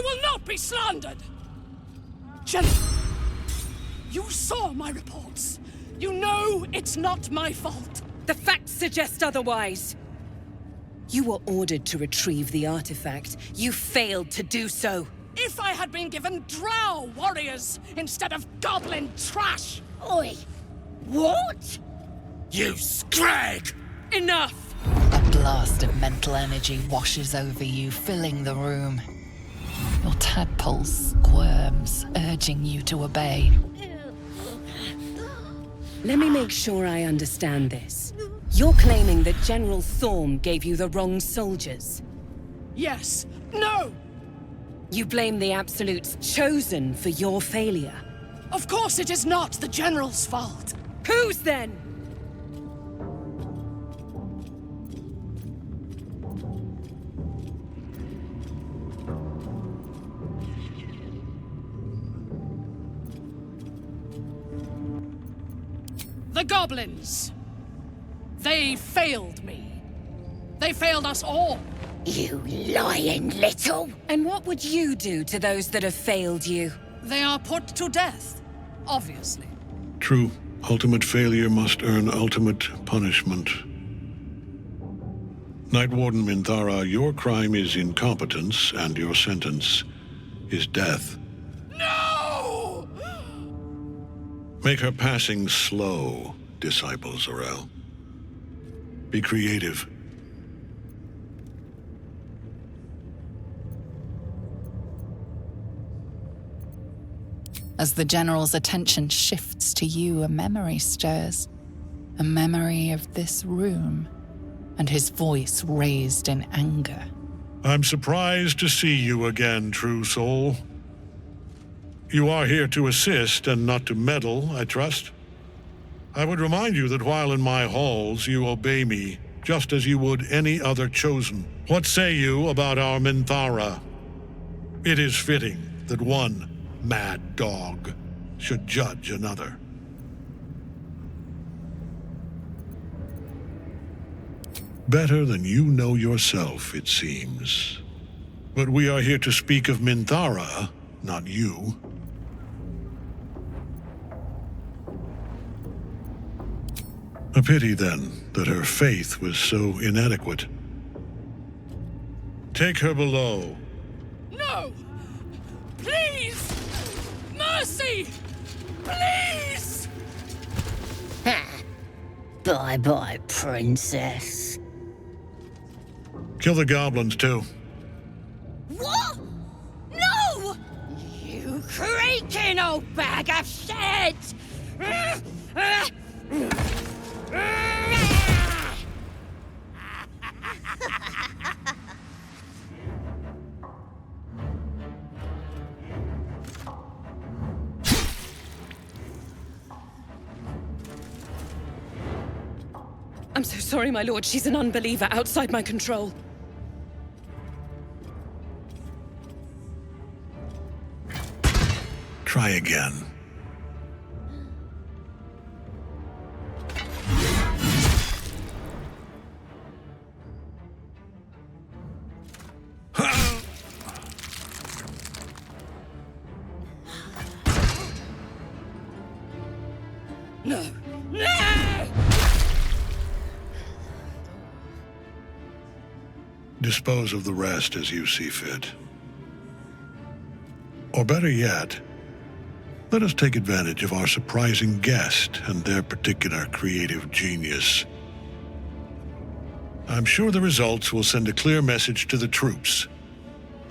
I will not be slandered! General, you saw my reports. You know it's not my fault. The facts suggest otherwise. You were ordered to retrieve the artifact. You failed to do so. If I had been given drow warriors instead of goblin trash! Oi! What? You scrag! Enough! A blast of mental energy washes over you, filling the room. Your tadpole squirms, urging you to obey. Let me make sure I understand this. You're claiming that General Thorm gave you the wrong soldiers. Yes. No! You blame the Absolute's Chosen for your failure. Of course it is not the General's fault. Whose then? The goblins. They failed me. They failed us all. You lying little... And what would you do to those that have failed you? They are put to death, obviously. True. Ultimate failure must earn ultimate punishment. Night Warden Minthara, your crime is incompetence, and your sentence is death. No! Make her passing slow, Disciple Zorel. Be creative. As the General's attention shifts to you, a memory stirs. A memory of this room, and his voice raised in anger. I'm surprised to see you again, true soul. You are here to assist and not to meddle, I trust. I would remind you that while in my halls, you obey me, just as you would any other chosen. What say you about our Minthara? It is fitting that one mad dog should judge another. Better than you know yourself, it seems. But we are here to speak of Minthara, not you. A pity, then, that her faith was so inadequate. Take her below. No! Please! Mercy! Please! Bye-bye, princess. Kill the goblins, too. What? No! You creaking old bag of shit! I'm so sorry, my lord. She's an unbeliever outside my control. Try again. No! No! Dispose of the rest as you see fit. Or better yet, let us take advantage of our surprising guest and their particular creative genius. I'm sure the results will send a clear message to the troops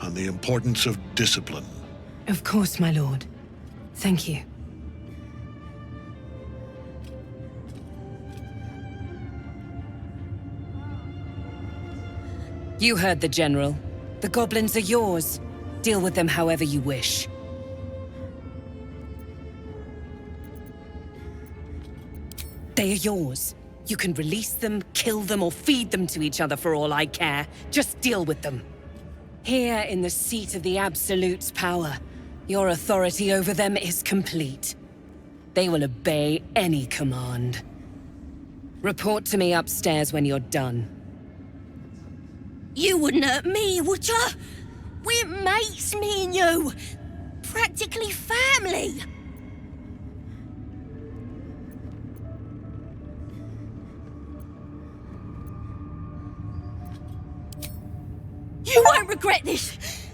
on the importance of discipline. Of course, my lord. Thank you. You heard the General. The goblins are yours. Deal with them however you wish. They are yours. You can release them, kill them, or feed them to each other for all I care. Just deal with them. Here in the seat of the Absolute's power, your authority over them is complete. They will obey any command. Report to me upstairs when you're done. You wouldn't hurt me, would ya? We're mates, me you! Practically family! You won't regret this!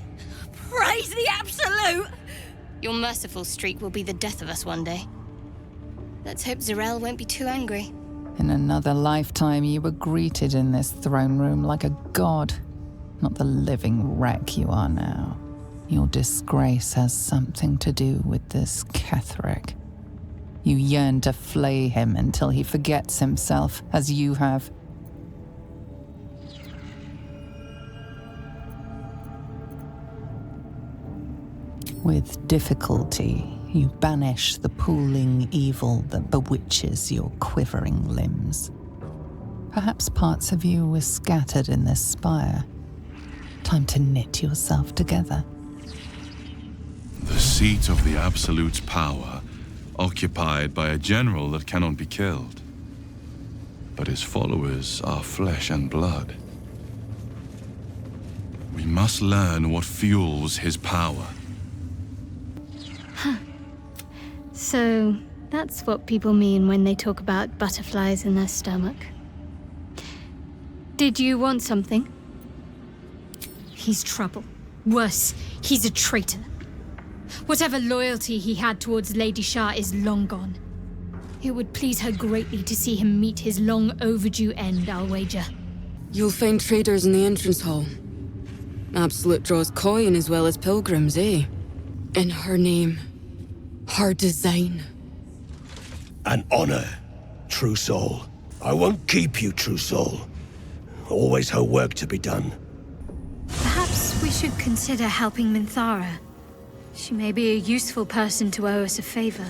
Praise the Absolute! Your merciful streak will be the death of us one day. Let's hope Zarel won't be too angry. In another lifetime, you were greeted in this throne room like a god, not the living wreck you are now. Your disgrace has something to do with this Ketheric. You yearn to flay him until he forgets himself, as you have. With difficulty, you banish the pooling evil that bewitches your quivering limbs. Perhaps parts of you were scattered in this spire. Time to knit yourself together. The seat of the Absolute's power, occupied by a general that cannot be killed. But his followers are flesh and blood. We must learn what fuels his power. So, that's what people mean when they talk about butterflies in their stomach. Did you want something? He's trouble. Worse, he's a traitor. Whatever loyalty he had towards Lady Shah is long gone. It would please her greatly to see him meet his long overdue end, I'll wager. You'll find traders in the entrance hall. Absolute draws coin as well as pilgrims, eh? In her name. Her design. An honor, true soul. I won't keep you, true soul. Always her work to be done. Perhaps we should consider helping Minthara. She may be a useful person to owe us a favor.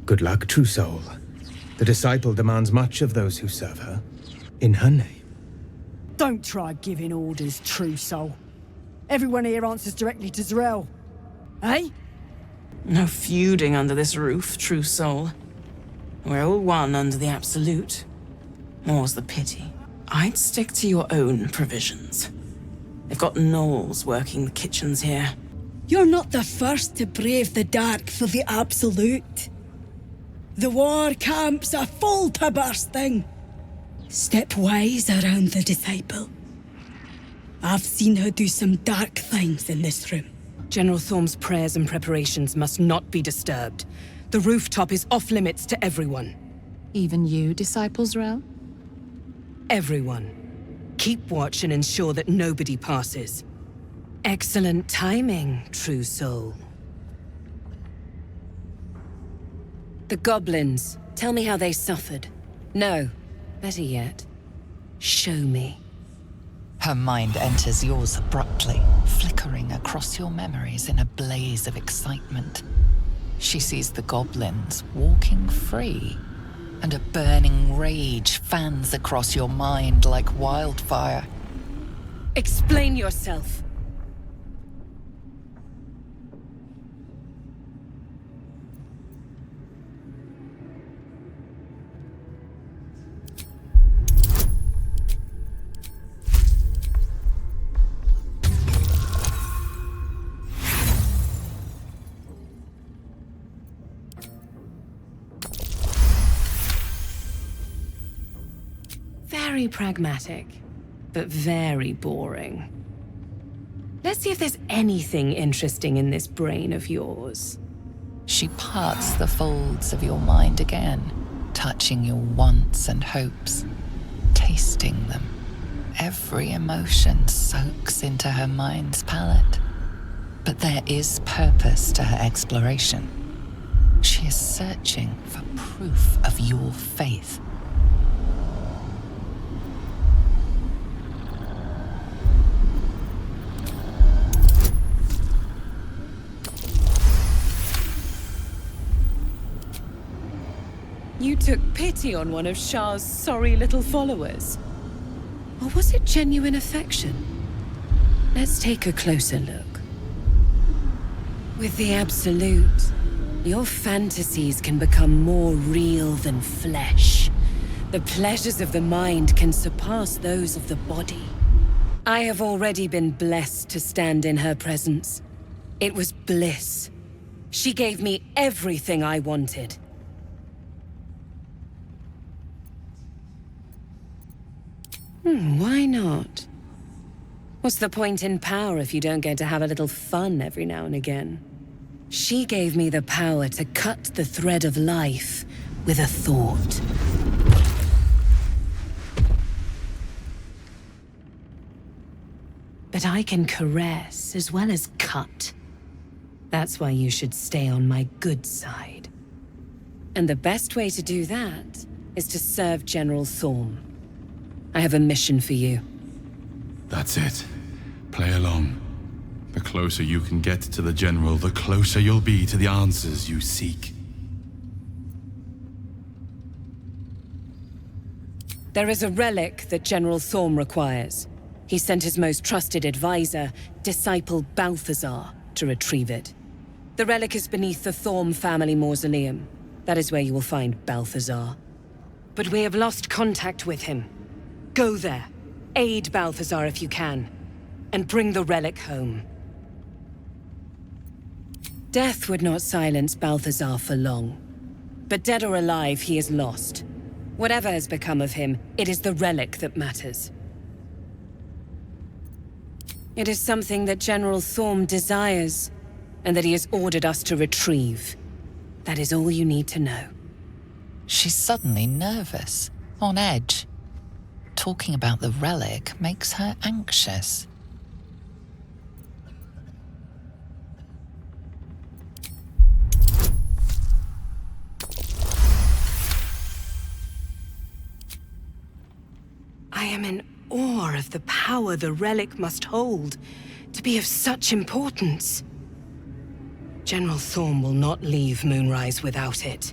Good luck, true soul. The disciple demands much of those who serve her. In her name. Don't try giving orders, true soul. Everyone here answers directly to Zarel. Eh? No feuding under this roof, true soul. We're all one under the Absolute. More's the pity. I'd stick to your own provisions. They've got gnolls working the kitchens here. You're not the first to brave the dark for the Absolute. The war camps are full to bursting. Step wise around the disciple. I've seen her do some dark things in this room. General Thorm's prayers and preparations must not be disturbed. The rooftop is off limits to everyone. Even you, Disciples Rel? Everyone. Keep watch and ensure that nobody passes. Excellent timing, true soul. The goblins. Tell me how they suffered. No, better yet, show me. Her mind enters yours abruptly, flickering across your memories in a blaze of excitement. She sees the goblins walking free, and a burning rage fans across your mind like wildfire. Explain yourself. Very pragmatic, but very boring. Let's see if there's anything interesting in this brain of yours. She parts the folds of your mind again, touching your wants and hopes, tasting them. Every emotion soaks into her mind's palate. But there is purpose to her exploration. She is searching for proof of your faith. You took pity on one of Shah's sorry little followers? Or was it genuine affection? Let's take a closer look. With the Absolute, your fantasies can become more real than flesh. The pleasures of the mind can surpass those of the body. I have already been blessed to stand in her presence. It was bliss. She gave me everything I wanted. Why not? What's the point in power if you don't get to have a little fun every now and again? She gave me the power to cut the thread of life with a thought. But I can caress as well as cut. That's why you should stay on my good side. And the best way to do that is to serve General Thorm. I have a mission for you. That's it. Play along. The closer you can get to the General, the closer you'll be to the answers you seek. There is a relic that General Thorm requires. He sent his most trusted advisor, disciple Balthazar, to retrieve it. The relic is beneath the Thorm family mausoleum. That is where you will find Balthazar. But we have lost contact with him. Go there, aid Balthazar if you can, and bring the relic home. Death would not silence Balthazar for long. But dead or alive, he is lost. Whatever has become of him, it is the relic that matters. It is something that General Thorm desires, and that he has ordered us to retrieve. That is all you need to know. She's suddenly nervous, on edge. Talking about the relic makes her anxious. I am in awe of the power the relic must hold to be of such importance. General Thorm will not leave Moonrise without it.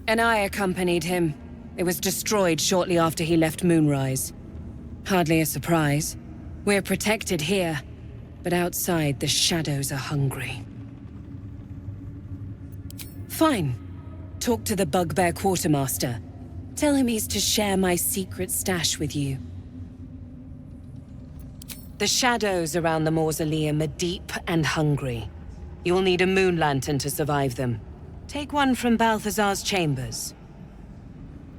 And I accompanied him. It was destroyed shortly after he left Moonrise. Hardly a surprise. We're protected here, but outside the shadows are hungry. Fine. Talk to the Bugbear Quartermaster. Tell him he's to share my secret stash with you. The shadows around the mausoleum are deep and hungry. You'll need a moon lantern to survive them. Take one from Balthazar's chambers.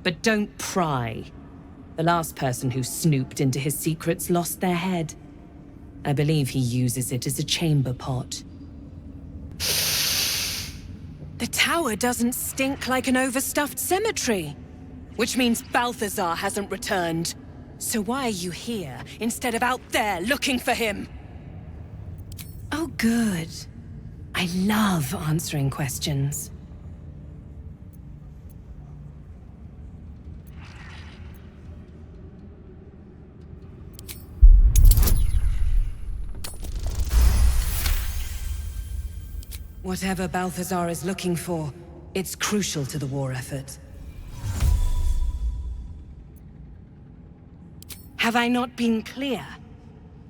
But don't pry. The last person who snooped into his secrets lost their head. I believe he uses it as a chamber pot. The tower doesn't stink like an overstuffed cemetery. Which means Balthazar hasn't returned. So why are you here instead of out there looking for him? Oh, good. I love answering questions. Whatever Balthazar is looking for, it's crucial to the war effort. Have I not been clear?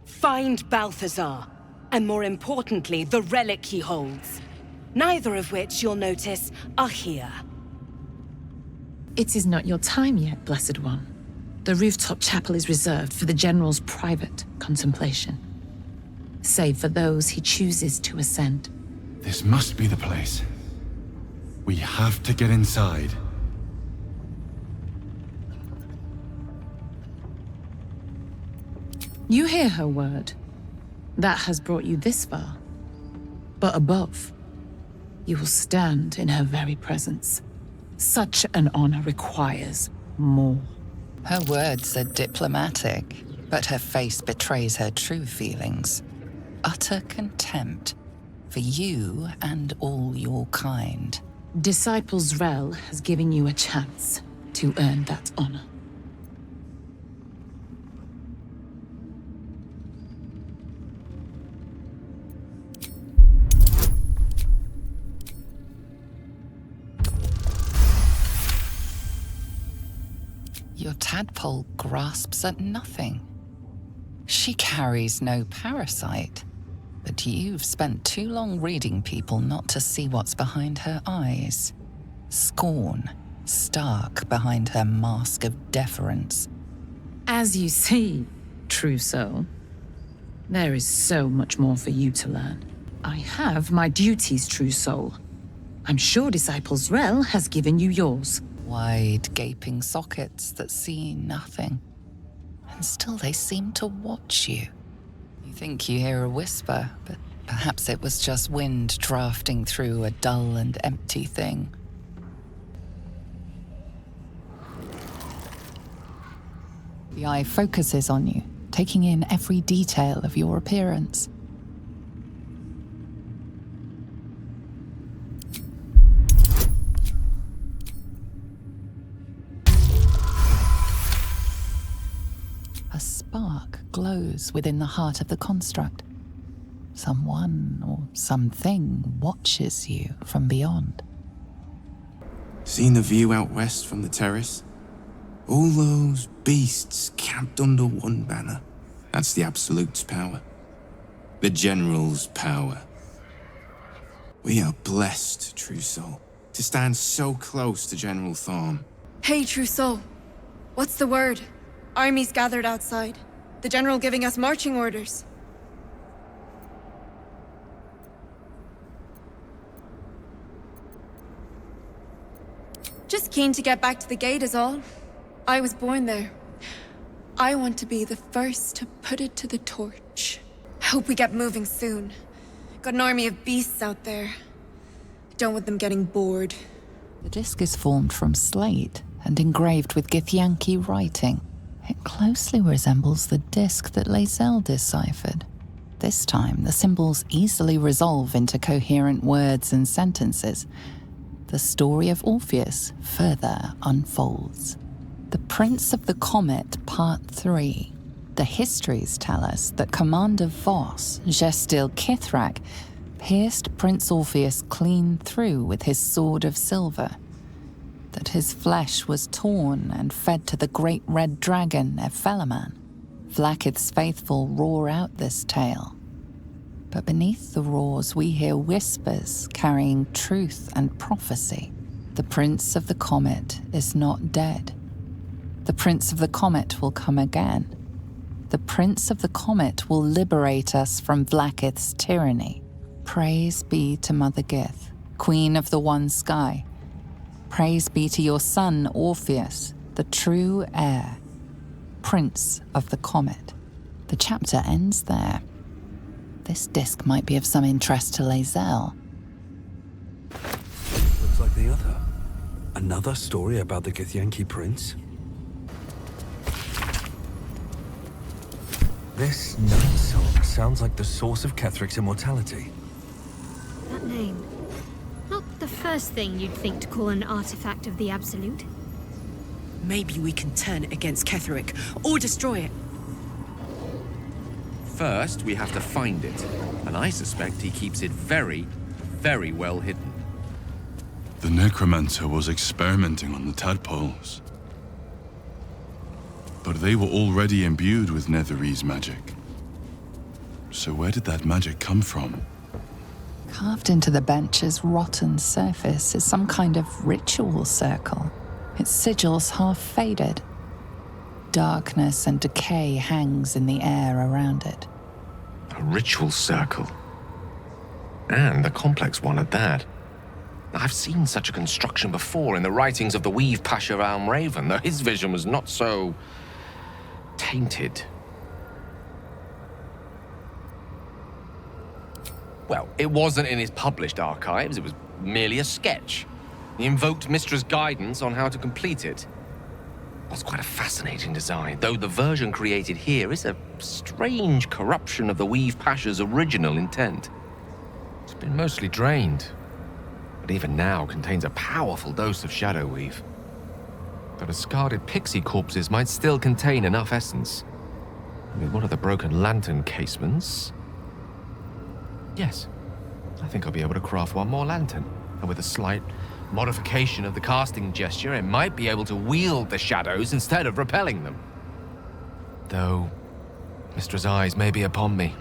Find Balthazar, and more importantly, the relic he holds. Neither of which, you'll notice, are here. It is not your time yet, Blessed One. The rooftop chapel is reserved for the General's private contemplation, save for those he chooses to ascend. This must be the place. We have to get inside. You hear her word. That has brought you this far. But above, you will stand in her very presence. Such an honor requires more. Her words are diplomatic, but her face betrays her true feelings. Utter contempt for you and all your kind. Disciples Rel has given you a chance to earn that honor. Your tadpole grasps at nothing. She carries no parasite, but you've spent too long reading people not to see what's behind her eyes. Scorn, stark behind her mask of deference. As you see, true soul, there is so much more for you to learn. I have my duties, true soul. I'm sure Disciple Zrel has given you yours. Wide, gaping sockets that see nothing. And still they seem to watch you. You think you hear a whisper, but perhaps it was just wind drafting through a dull and empty thing. The eye focuses on you, taking in every detail of your appearance. A spark glows within the heart of the construct. Someone or something watches you from beyond. Seen the view out west from the terrace? All those beasts camped under one banner. That's the Absolute's power. The General's power. We are blessed, true soul, to stand so close to General Thorm. Hey, true soul. What's the word? Armies gathered outside. The General giving us marching orders. Just keen to get back to the gate is all. I was born there. I want to be the first to put it to the torch. Hope we get moving soon. Got an army of beasts out there. Don't want them getting bored. The disc is formed from slate and engraved with Githyanki writing. It closely resembles the disc that Lae'zel deciphered. This time, the symbols easily resolve into coherent words and sentences. The story of Orpheus further unfolds. The Prince of the Comet, Part 3. The histories tell us that Commander Voss, Gestil Kithrak, pierced Prince Orpheus clean through with his sword of silver, that his flesh was torn and fed to the great red dragon, Ephelaman. Vlaakith's faithful roar out this tale. But beneath the roars we hear whispers carrying truth and prophecy. The Prince of the Comet is not dead. The Prince of the Comet will come again. The Prince of the Comet will liberate us from Vlaakith's tyranny. Praise be to Mother Gith, Queen of the One Sky. Praise be to your son, Orpheus, the true heir, Prince of the Comet. The chapter ends there. This disc might be of some interest to Lae'zel. Looks like the other. Another story about the Githyanki prince? This night song sounds like the source of Kethric's immortality. That name. Not the first thing you'd think to call an artifact of the Absolute. Maybe we can turn it against Ketheric, or destroy it. First, we have to find it, and I suspect he keeps it very, very well hidden. The necromancer was experimenting on the tadpoles. But they were already imbued with Netherese magic. So where did that magic come from? Carved into the bench's rotten surface is some kind of ritual circle. Its sigils half faded. Darkness and decay hangs in the air around it. A ritual circle. And a complex one at that. I've seen such a construction before in the writings of the Weave Pasha Raven, though his vision was not so tainted. Well, it wasn't in his published archives, it was merely a sketch. He invoked Mistra's guidance on how to complete it. That's quite a fascinating design, though the version created here is a strange corruption of the Weave Pasha's original intent. It's been mostly drained, but even now contains a powerful dose of shadow weave. The discarded pixie corpses might still contain enough essence. And with one of the broken lantern casements... Yes, I think I'll be able to craft one more lantern, and with a slight modification of the casting gesture, it might be able to wield the shadows instead of repelling them. Though, Mistra's eyes may be upon me.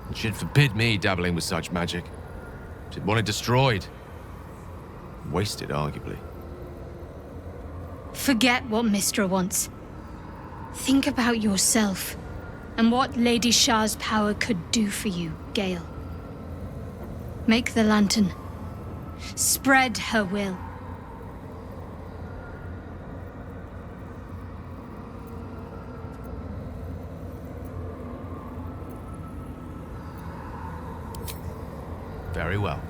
And she'd forbid me dabbling with such magic. She'd want it destroyed. Wasted, arguably. Forget what Mistra wants. Think about yourself and what Lady Shah's power could do for you, Gale. Make the lantern. Spread her will. Very well.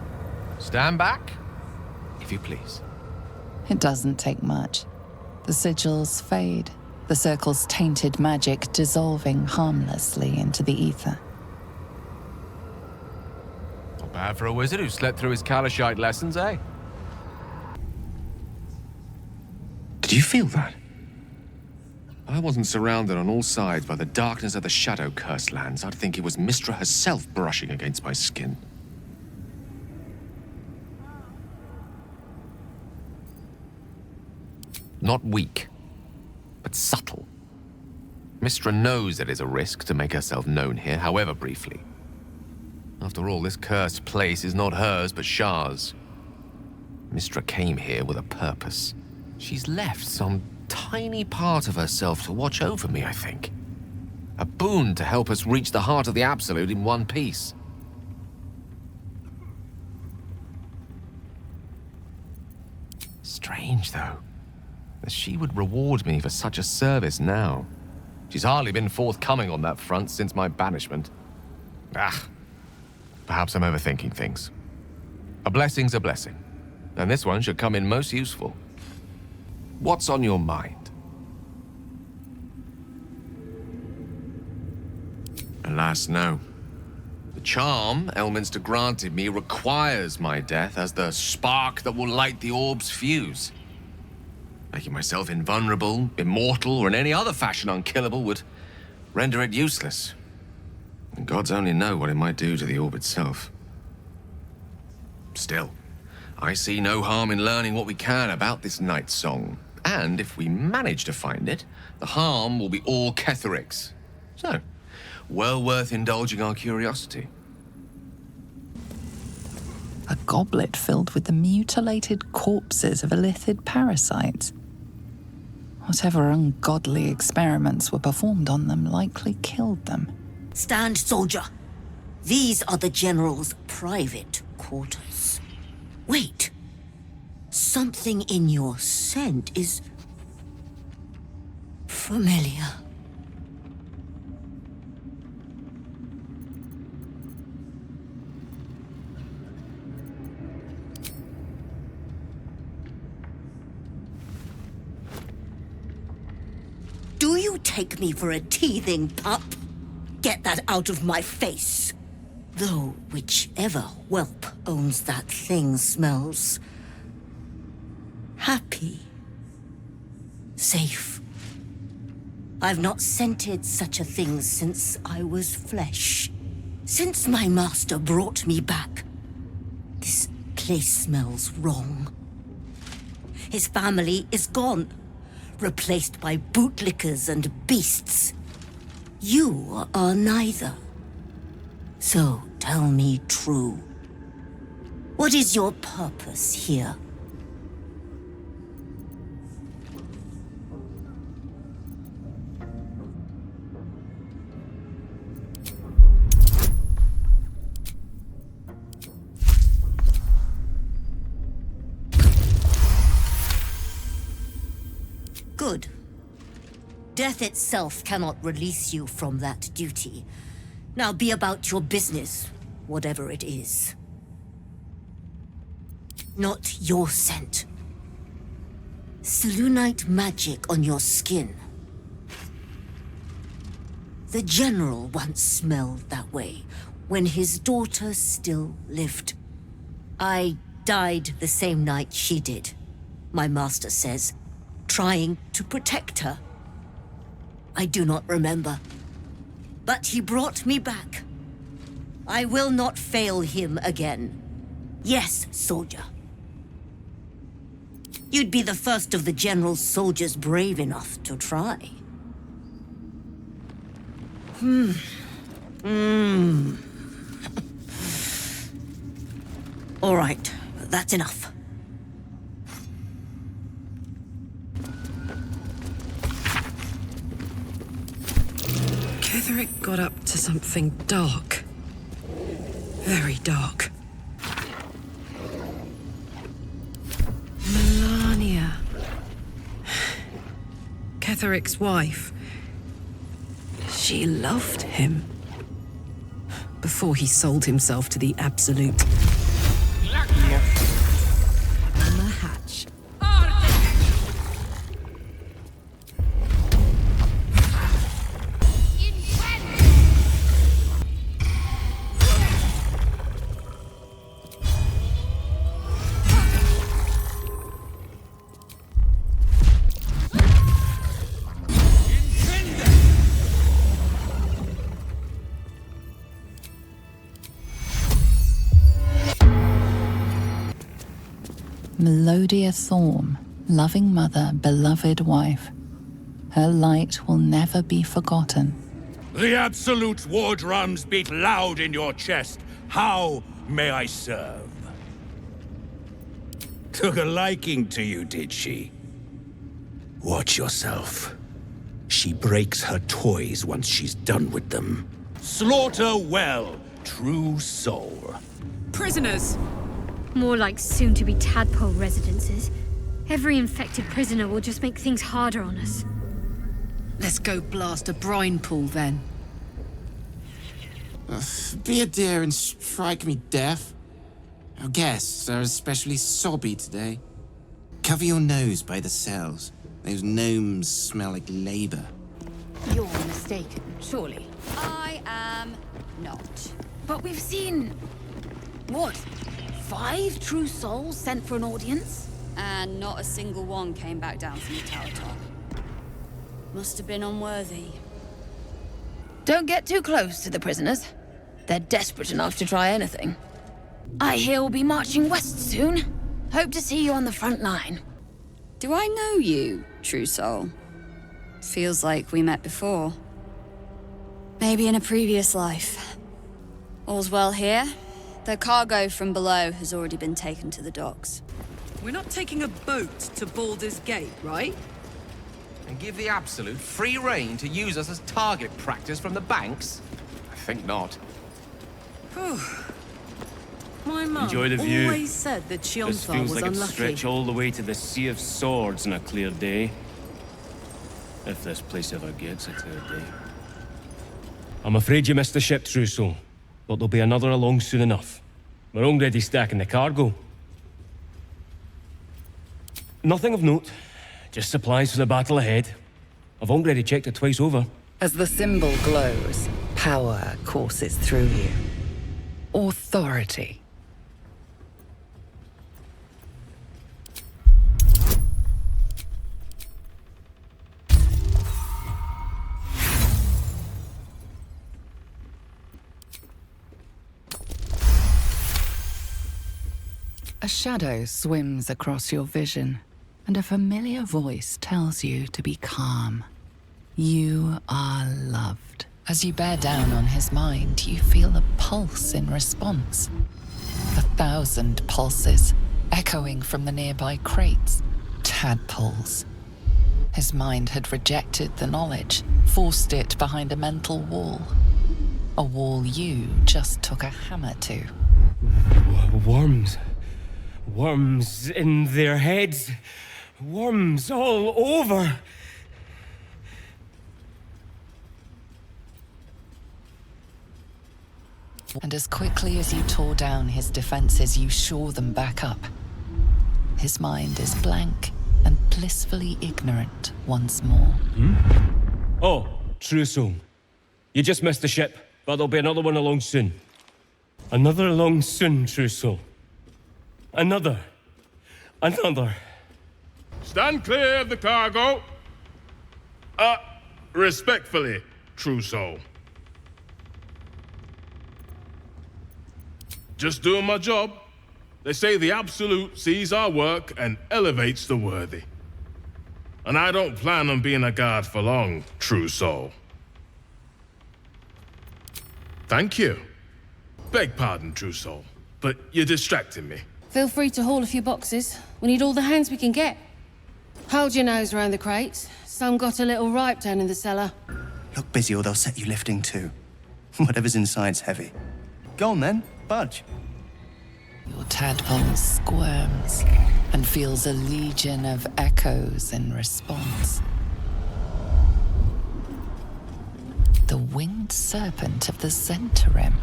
Stand back, if you please. It doesn't take much. The sigils fade, the circle's tainted magic dissolving harmlessly into the ether. Not bad for a wizard who slept through his Kalashite lessons, eh? Did you feel that? If I wasn't surrounded on all sides by the darkness of the shadow-cursed lands, I'd think it was Mistra herself brushing against my skin. Not weak, but subtle. Mistra knows it is a risk to make herself known here, however briefly. After all, this cursed place is not hers, but Shah's. Mistra came here with a purpose. She's left some tiny part of herself to watch over me, I think. A boon to help us reach the heart of the Absolute in one piece. Strange, though, that she would reward me for such a service now. She's hardly been forthcoming on that front since my banishment. Perhaps I'm overthinking things. A blessing's a blessing, and this one should come in most useful. What's on your mind? Alas, no. The charm Elminster granted me requires my death as the spark that will light the orb's fuse. Making myself invulnerable, immortal, or in any other fashion unkillable would render it useless. And gods only know what it might do to the orb itself. Still, I see no harm in learning what we can about this night song. And if we manage to find it, the harm will be all Ketheric's. So, well worth indulging our curiosity. A goblet filled with the mutilated corpses of illithid parasites. Whatever ungodly experiments were performed on them likely killed them. Stand, soldier. These are the General's private quarters. Wait. Something in your scent is familiar. Do you take me for a teething pup? Get that out of my face. Though whichever whelp owns that thing smells happy. Safe. I've not scented such a thing since I was flesh. Since my master brought me back, this place smells wrong. His family is gone, replaced by bootlickers and beasts. You are neither. So tell me true. What is your purpose here? Good. Death itself cannot release you from that duty. Now be about your business, whatever it is. Not your scent. Selûnite magic on your skin. The General once smelled that way, when his daughter still lived. I died the same night she did, my master says, trying to protect her. I do not remember. But he brought me back. I will not fail him again. Yes, soldier. You'd be the first of the General's soldiers brave enough to try. All right, that's enough. Ketherick got up to something dark. Very dark. Melania. Ketherick's wife. She loved him. Before he sold himself to the Absolute. On the hatch. Melodia Thorm, loving mother, beloved wife. Her light will never be forgotten. The Absolute's war drums beat loud in your chest. How may I serve? Took a liking to you, did she? Watch yourself. She breaks her toys once she's done with them. Slaughter well, true soul. Prisoners! More like soon-to-be tadpole residences. Every infected prisoner will just make things harder on us. Let's go blast a brine pool, then. Be a dear and strike me deaf. Our guests are especially sobby today. Cover your nose by the cells. Those gnomes smell like labor. You're mistaken, surely. I am not. But we've seen... what? 5 true souls sent for an audience? And not a single one came back down from the tower top. Must have been unworthy. Don't get too close to the prisoners. They're desperate enough to try anything. I hear we'll be marching west soon. Hope to see you on the front line. Do I know you, true soul? Feels like we met before. Maybe in a previous life. All's well here? The cargo from below has already been taken to the docks. We're not taking a boat to Baldur's Gate, right? And give the Absolute free rein to use us as target practice from the banks? I think not. My mum Enjoy the view. always said that This Chionthar feels was like it'd unlucky. stretch all the way to the Sea of Swords on a clear day. If this place ever gets a clear day. I'm afraid you missed the ship, True Soul. But there'll be another along soon enough. We're already stacking the cargo. Nothing of note. Just supplies for the battle ahead. I've already checked it twice over. As the symbol glows, power courses through you. Authority. A shadow swims across your vision, and a familiar voice tells you to be calm. You are loved. As you bear down on his mind, you feel a pulse in response. 1,000 pulses, echoing from the nearby crates. Tadpoles. His mind had rejected the knowledge, forced it behind a mental wall. A wall you just took a hammer to. Worms. Worms in their heads. Worms all over. And as quickly as you tore down his defenses, you shore them back up. His mind is blank and blissfully ignorant once more. Oh, True Soul. You just missed the ship, but there'll be another one along soon. Another along soon, True Soul. Another. Stand clear of the cargo. Respectfully, True Soul. Just doing my job. They say the Absolute sees our work and elevates the worthy. And I don't plan on being a guard for long, True Soul. Thank you. Beg pardon, True Soul, but you're distracting me. Feel free to haul a few boxes. We need all the hands we can get. Hold your nose around the crates. Some got a little ripe down in the cellar. Look busy or they'll set you lifting too. Whatever's inside's heavy. Go on then, budge. Your tadpole squirms and feels a legion of echoes in response. The winged serpent of the Zentarim.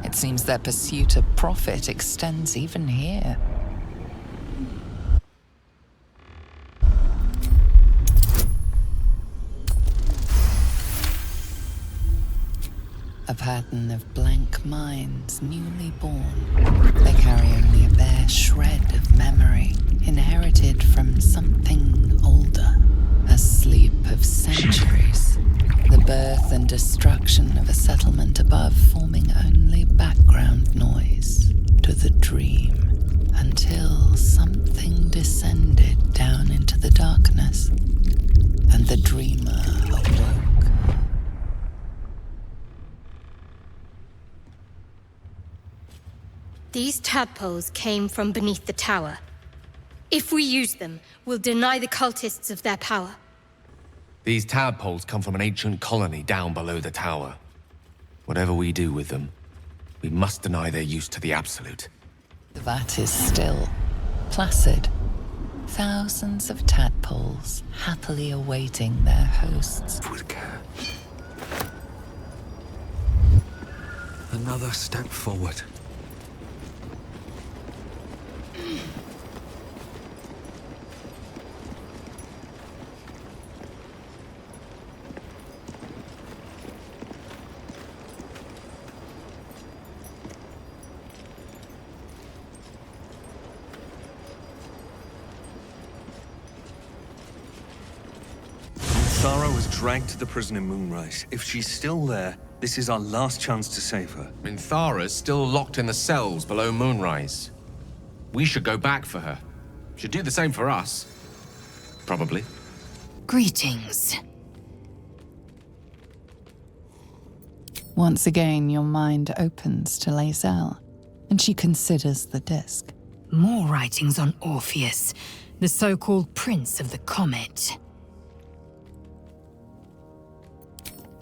It seems their pursuit of profit extends even here. A pattern of blank minds newly born. They carry only a bare shred of memory, inherited from something older. A sleep of centuries. The birth and destruction of a settlement above forming only background noise to the dream. Until something descended down into the darkness, and the dreamer awoke. These tadpoles came from beneath the tower. If we use them, we'll deny the cultists of their power. These tadpoles come from an ancient colony down below the tower. Whatever we do with them, we must deny their use to the Absolute. The vat is still, placid. Thousands of tadpoles happily awaiting their hosts. With care. Another step forward. Thara was dragged to the prison in Moonrise. If she's still there, this is our last chance to save her. Minthara's still locked in the cells below Moonrise. We should go back for her. Should do the same for us. Probably. Greetings. Once again, your mind opens to Lae'zel, and she considers the disc. More writings on Orpheus, the so-called Prince of the Comet.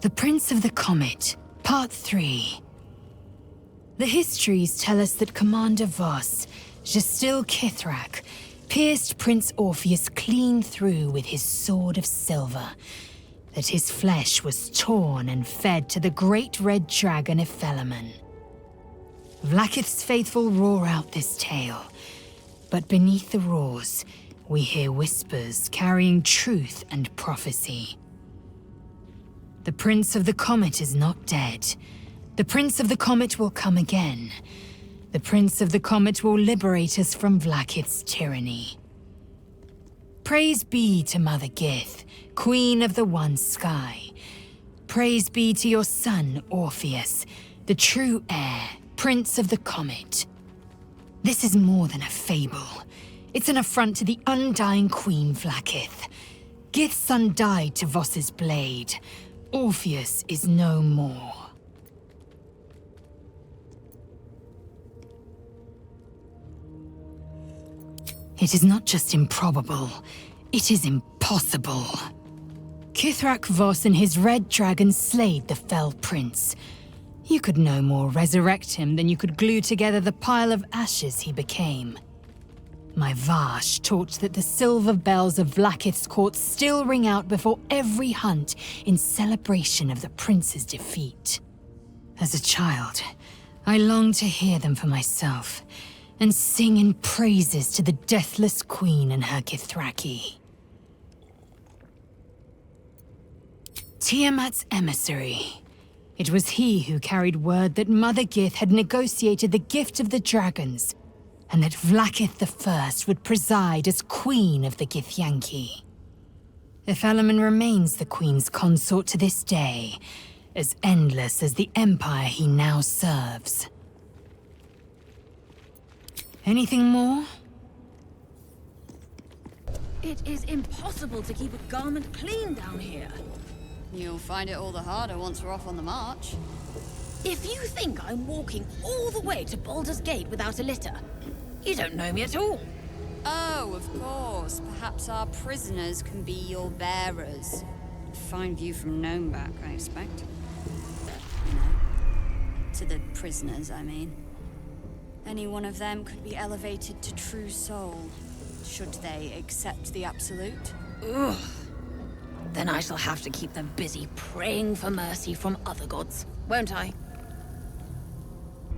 The Prince of the Comet, Part 3. The histories tell us that Commander Voss, Gestil Kithrak, pierced Prince Orpheus clean through with his sword of silver, that his flesh was torn and fed to the great red dragon Ephelemon. Vlaakith's faithful roar out this tale, but beneath the roars, we hear whispers carrying truth and prophecy. The Prince of the Comet is not dead. The Prince of the Comet will come again. The Prince of the Comet will liberate us from Vlaakith's tyranny. Praise be to Mother Gith, Queen of the One Sky. Praise be to your son, Orpheus, the true heir, Prince of the Comet. This is more than a fable. It's an affront to the undying Queen Vlaakith. Gith's son died to Voss's blade. Orpheus is no more. It is not just improbable, it is impossible. Kithrak Voss and his red dragon slayed the fell prince. You could no more resurrect him than you could glue together the pile of ashes he became. My Vash taught that the silver bells of Vlaakith's court still ring out before every hunt in celebration of the prince's defeat. As a child, I longed to hear them for myself, and sing in praises to the deathless queen and her Kithraki. Tiamat's emissary. It was he who carried word that Mother Gith had negotiated the gift of the dragons, and that Vlaakith I would preside as Queen of the Githyanki. Ephelemon remains the Queen's consort to this day, as endless as the empire he now serves. Anything more? It is impossible to keep a garment clean down here. You'll find it all the harder once we're off on the march. If you think I'm walking all the way to Baldur's Gate without a litter, you don't know me at all. Oh, of course. Perhaps our prisoners can be your bearers. Fine view from Gnome back, I expect. You know, to the prisoners, I mean. Any one of them could be elevated to true soul, should they accept the Absolute. Ugh. Then I shall have to keep them busy praying for mercy from other gods, won't I?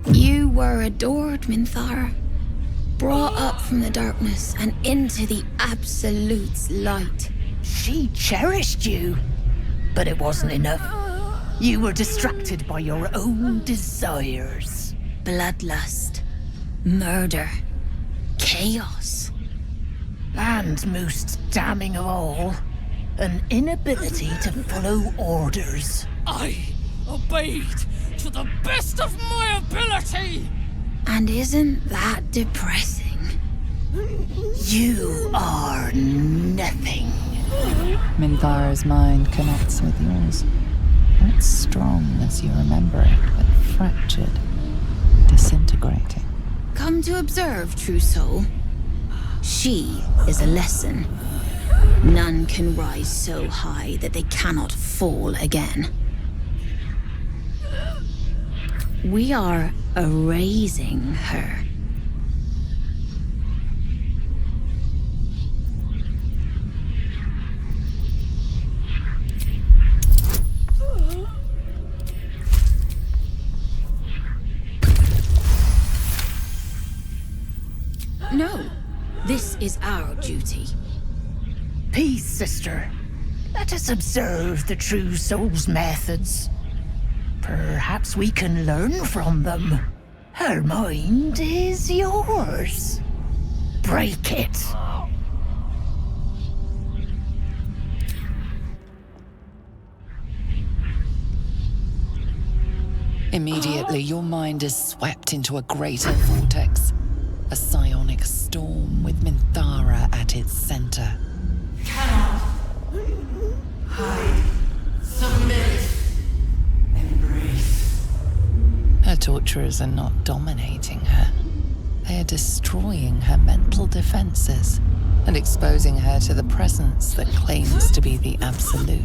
You were adored, Minthara. Brought up from the darkness and into the Absolute's light. She cherished you, but it wasn't enough. You were distracted by your own desires. Bloodlust, murder, chaos. And most damning of all, an inability to follow orders. I obeyed to the best of my ability! And isn't that depressing? You are nothing. Minthara's mind connects with yours. Not strong as you remember it, but fractured, disintegrating. Come to observe, true soul. She is a lesson. None can rise so high that they cannot fall again. We are erasing her. No, this is our duty. Peace, sister. Let us observe the true soul's methods. Perhaps we can learn from them. Her mind is yours. Break it. Immediately, your mind is swept into a greater vortex. A psionic storm with Minthara at its center. Cannot hide. Submit. Embrace. Her torturers are not dominating her. They are destroying her mental defenses and exposing her to the presence that claims to be the Absolute.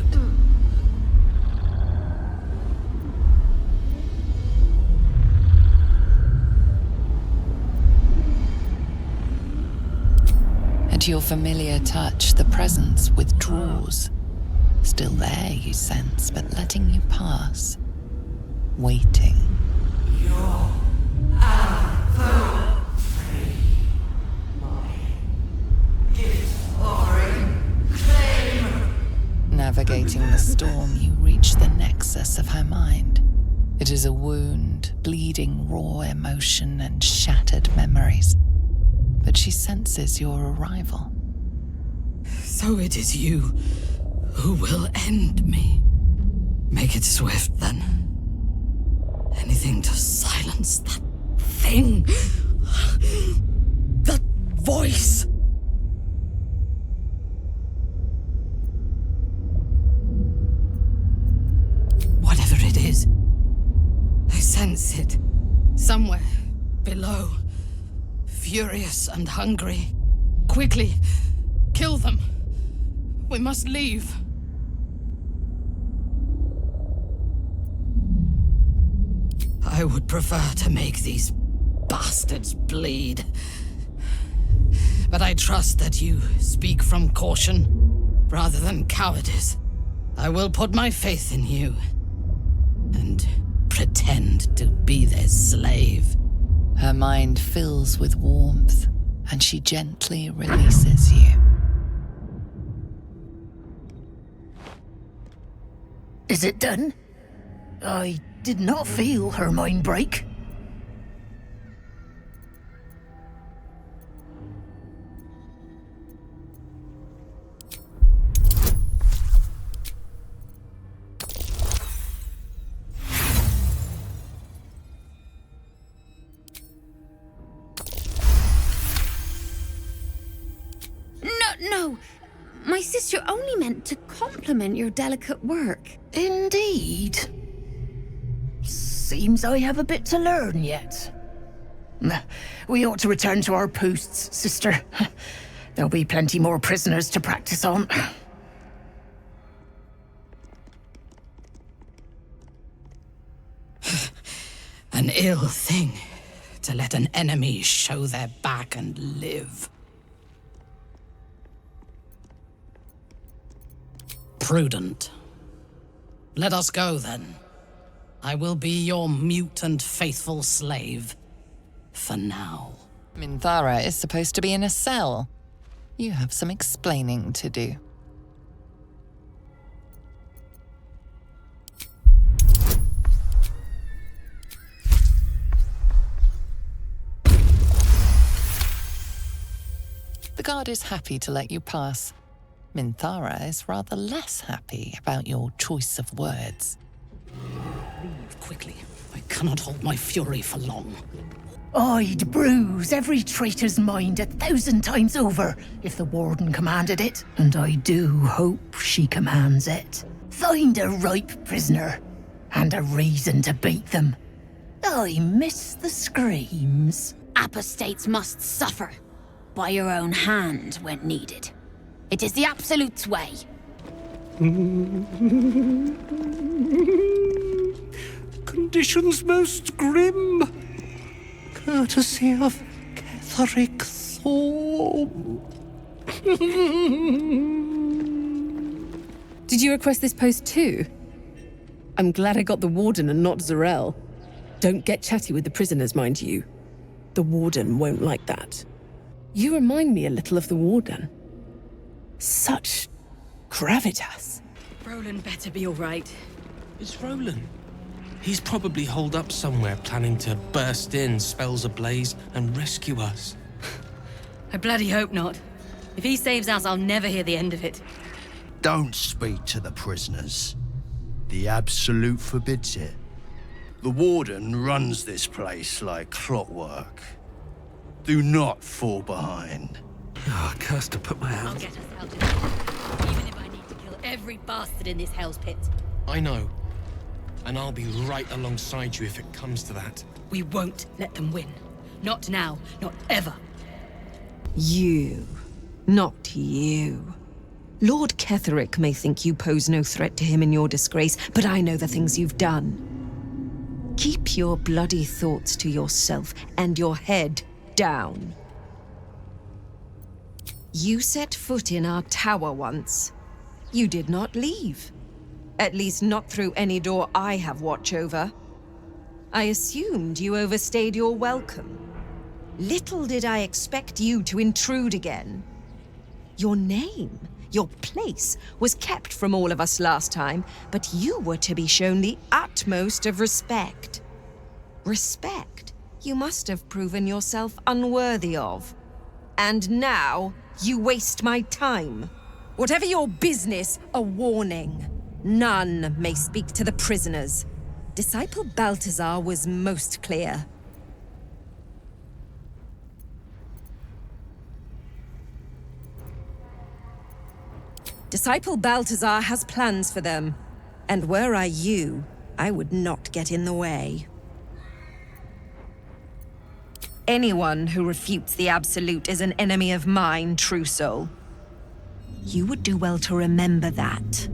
At your familiar touch, the presence withdraws. Still there, you sense, but letting you pass. Waiting. You're Navigating the storm, you reach the nexus of her mind. It is a wound, bleeding raw emotion and shattered memories. But she senses your arrival. So it is you who will end me. Make it swift, then. Anything to silence that thing. That voice. Whatever it is, I sense it. Somewhere below. Furious and hungry. Quickly, kill them. We must leave. I would prefer to make these bastards bleed. But I trust that you speak from caution rather than cowardice. I will put my faith in you and pretend to be their slave. Her mind fills with warmth, and she gently releases you. Is it done? I did not feel her mind break. No, my sister only meant to compliment your delicate work. Indeed. Seems I have a bit to learn yet. We ought to return to our posts, sister. There'll be plenty more prisoners to practice on. An ill thing to let an enemy show their back and live. Prudent. Let us go, then. I will be your mute and faithful slave. For now. Minthara is supposed to be in a cell. You have some explaining to do. The guard is happy to let you pass. Minthara is rather less happy about your choice of words. Leave quickly. I cannot hold my fury for long. I'd bruise every traitor's mind 1,000 times over if the Warden commanded it, and I do hope she commands it. Find a ripe prisoner, and a reason to beat them. I miss the screams. Apostates must suffer, by your own hand when needed. It is the Absolute's way. Conditions most grim. Courtesy of Catherick Thorm. Did you request this post too? I'm glad I got the Warden and not Zarel. Don't get chatty with the prisoners, mind you. The Warden won't like that. You remind me a little of the Warden. Such gravitas. Roland better be all right. It's Roland. He's probably holed up somewhere, planning to burst in, spells ablaze, and rescue us. I bloody hope not. If he saves us, I'll never hear the end of it. Don't speak to the prisoners. The Absolute forbids it. The Warden runs this place like clockwork. Do not fall behind. Oh, cursed to put my I'll hand. get us out of here, even if I need to kill every bastard in this hell's pit. I know. And I'll be right alongside you if it comes to that. We won't let them win. Not now, not ever. You. Not you. Lord Ketherick may think you pose no threat to him in your disgrace, but I know the things you've done. Keep your bloody thoughts to yourself and your head down. You set foot in our tower once. You did not leave. At least not through any door I have watch over. I assumed you overstayed your welcome. Little did I expect you to intrude again. Your name, your place, was kept from all of us last time, but you were to be shown the utmost of respect. Respect you must have proven yourself unworthy of. And now, you waste my time. Whatever your business, a warning. None may speak to the prisoners. Disciple Balthazar was most clear. Disciple Balthazar has plans for them. And were I you, I would not get in the way. Anyone who refutes the Absolute is an enemy of mine, true soul. You would do well to remember that.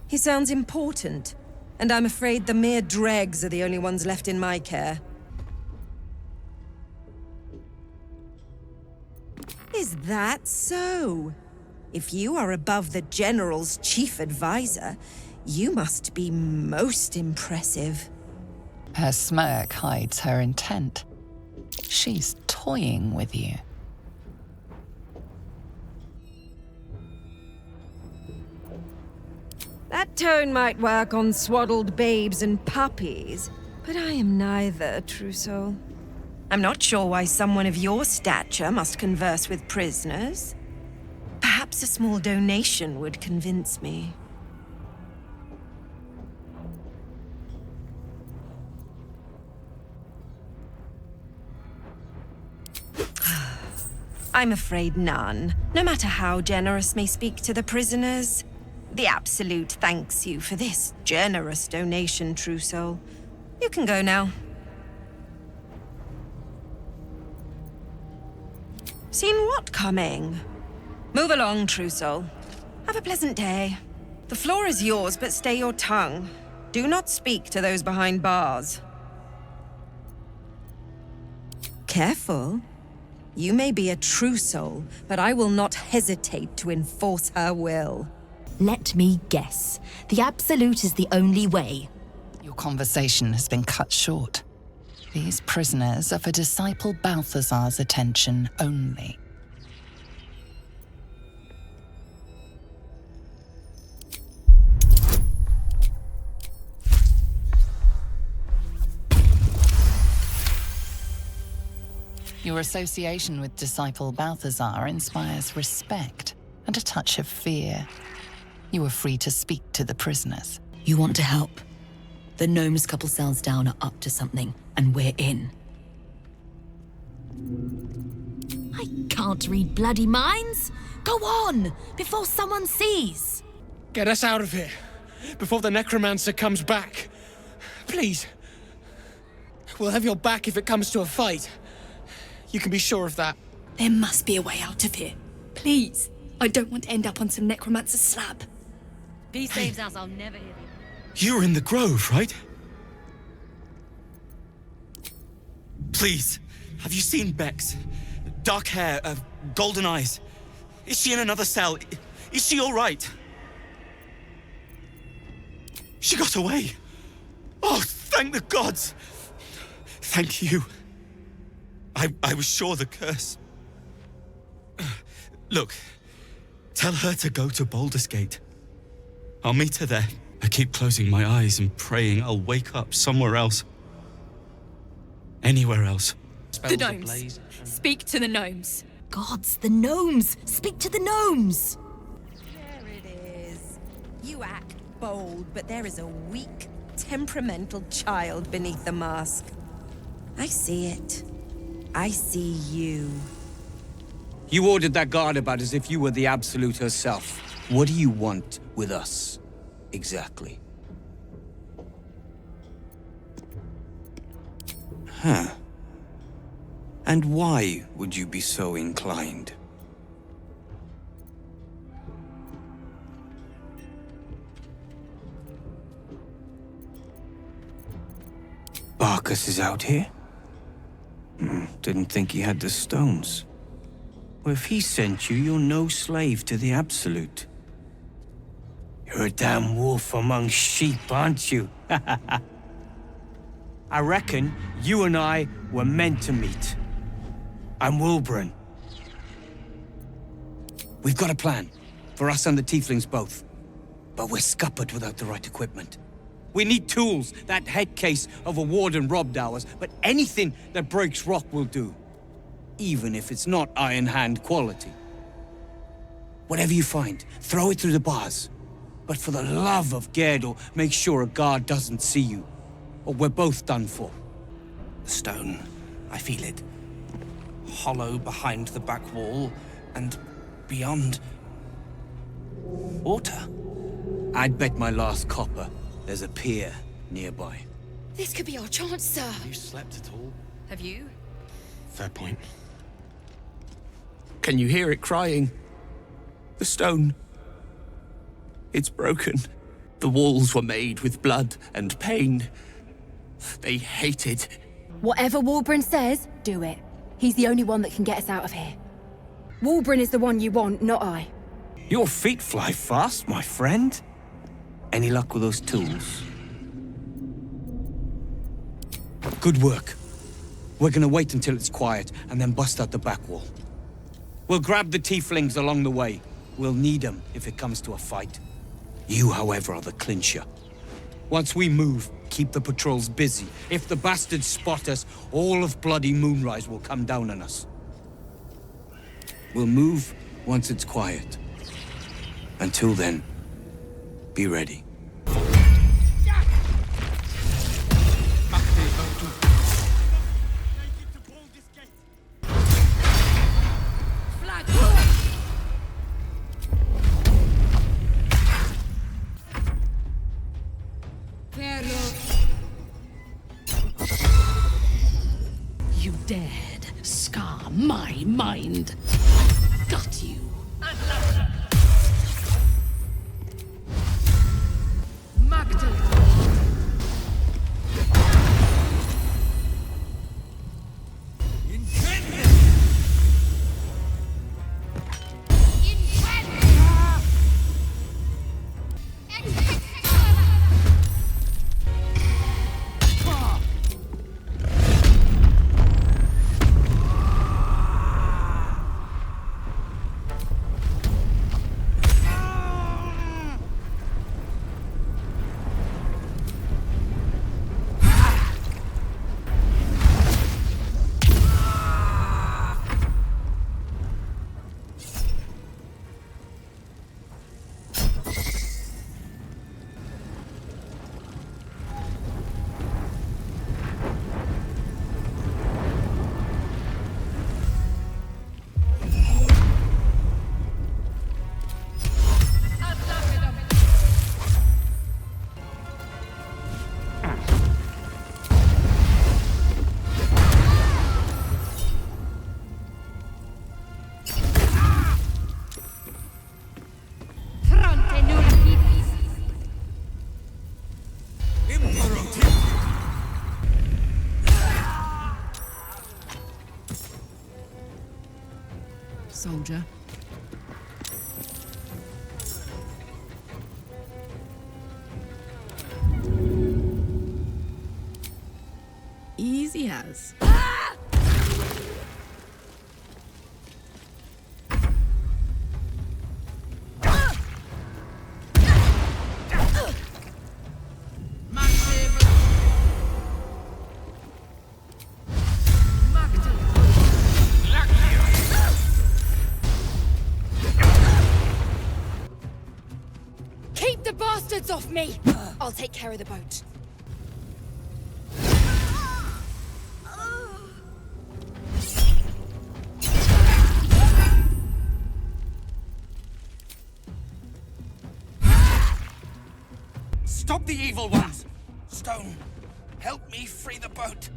He sounds important, and I'm afraid the mere dregs are the only ones left in my care. Is that so? If you are above the General's chief advisor, you must be most impressive. Her smirk hides her intent. She's toying with you. That tone might work on swaddled babes and puppies, but I am neither, true soul. I'm not sure why someone of your stature must converse with prisoners. Perhaps a small donation would convince me. I'm afraid none. No matter how generous may speak to the prisoners. The Absolute thanks you for this generous donation, true soul. You can go now. Seen what coming? Move along, true soul. Have a pleasant day. The floor is yours, but stay your tongue. Do not speak to those behind bars. Careful. You may be a true soul, but I will not hesitate to enforce her will. Let me guess. The Absolute is the only way. Your conversation has been cut short. These prisoners are for disciple Balthazar's attention only. Your association with disciple Balthazar inspires respect and a touch of fear. You are free to speak to the prisoners. You want to help? The gnomes couple cells down are up to something, and we're in. I can't read bloody minds. Go on, before someone sees. Get us out of here, before the necromancer comes back. Please. We'll have your back if it comes to a fight. You can be sure of that. There must be a way out of here. Please. I don't want to end up on some necromancer's slab. If he saves us, I'll never hear him. You're in the grove, right? Please, have you seen Bex? Dark hair, golden eyes. Is she in another cell? Is she all right? She got away. Oh, thank the gods. Thank you. I was sure the curse... Look, tell her to go to Baldur's Gate. I'll meet her there. I keep closing my eyes and praying I'll wake up somewhere else. Anywhere else. The gnomes. Speak to the gnomes. Gods, the gnomes! Speak to the gnomes! There it is. You act bold, but there is a weak, temperamental child beneath the mask. I see it. I see you. You ordered that guard about as if you were the Absolute herself. What do you want with us, exactly? Huh. And why would you be so inclined? Barkus is out here? Didn't think he had the stones. Well, if he sent you, you're no slave to the Absolute. You're a damn wolf among sheep, aren't you? I reckon you and I were meant to meet. I'm Wilburn. We've got a plan, for us and the tieflings both. But we're scuppered without the right equipment. We need tools. That head case of a warden robbed ours, but anything that breaks rock will do. Even if it's not Iron Hand quality. Whatever you find, throw it through the bars. But for the love of Gerdel, make sure a guard doesn't see you, or we're both done for. The stone, I feel it. Hollow behind the back wall, and beyond... water. I'd bet my last copper there's a pier nearby. This could be our chance, sir. Have you slept at all? Have you? Fair point. Can you hear it crying? The stone. It's broken. The walls were made with blood and pain. They hate it. Whatever Walburn says, do it. He's the only one that can get us out of here. Walburn is the one you want, not I. Your feet fly fast, my friend. Any luck with those tools? Good work. We're gonna wait until it's quiet and then bust out the back wall. We'll grab the tieflings along the way. We'll need them if it comes to a fight. You, however, are the clincher. Once we move, keep the patrols busy. If the bastards spot us, all of bloody Moonrise will come down on us. We'll move once it's quiet. Until then, be ready. You dared scar my mind. Got you. soldier. Easy as. Keep the bastards off me! I'll take care of the boat. Stop the evil ones! Stone, help me free the boat.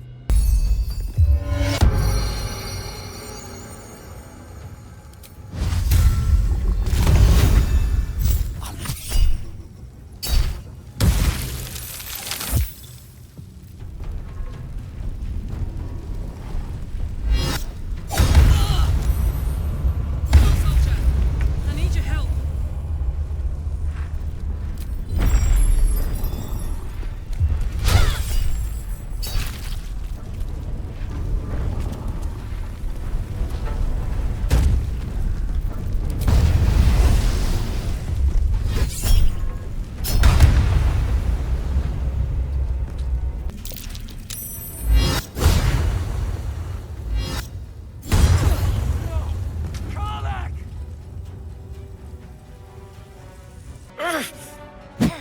I need your help.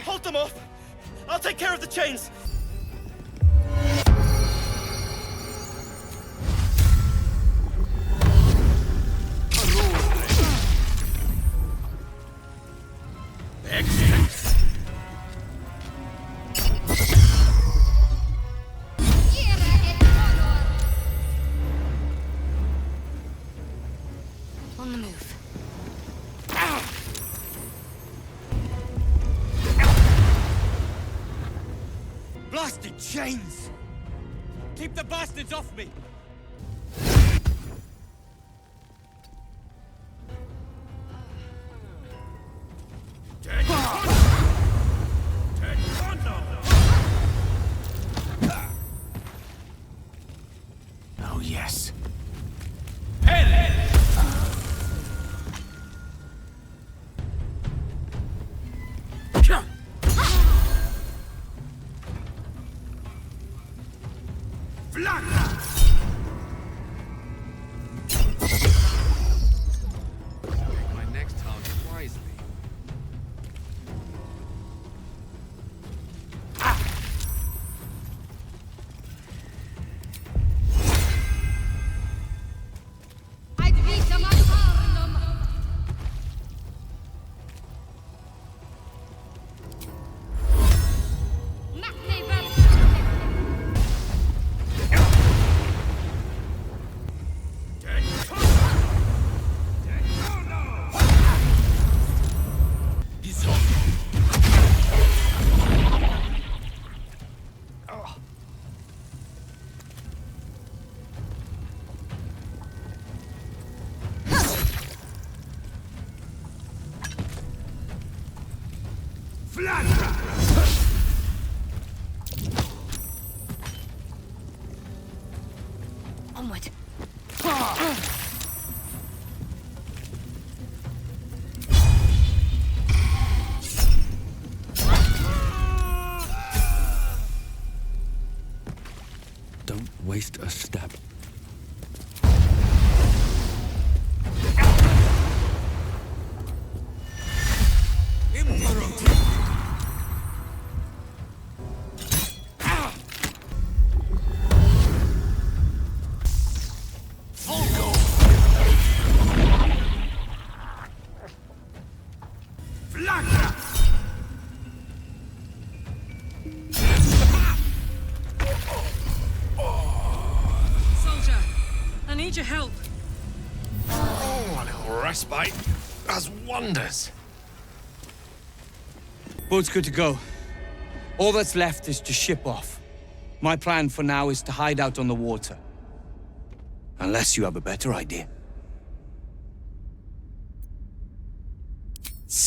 Hold them off! I'll take care of the chains! On the move. Blasted chains! Keep the bastards off me! Oh, yes. My next target wisely. Onward. Don't waste a step. Soldier, I need your help. Oh, a little respite does wonders. Boat's good to go. All that's left is to ship off. My plan for now is to hide out on the water. Unless you have a better idea.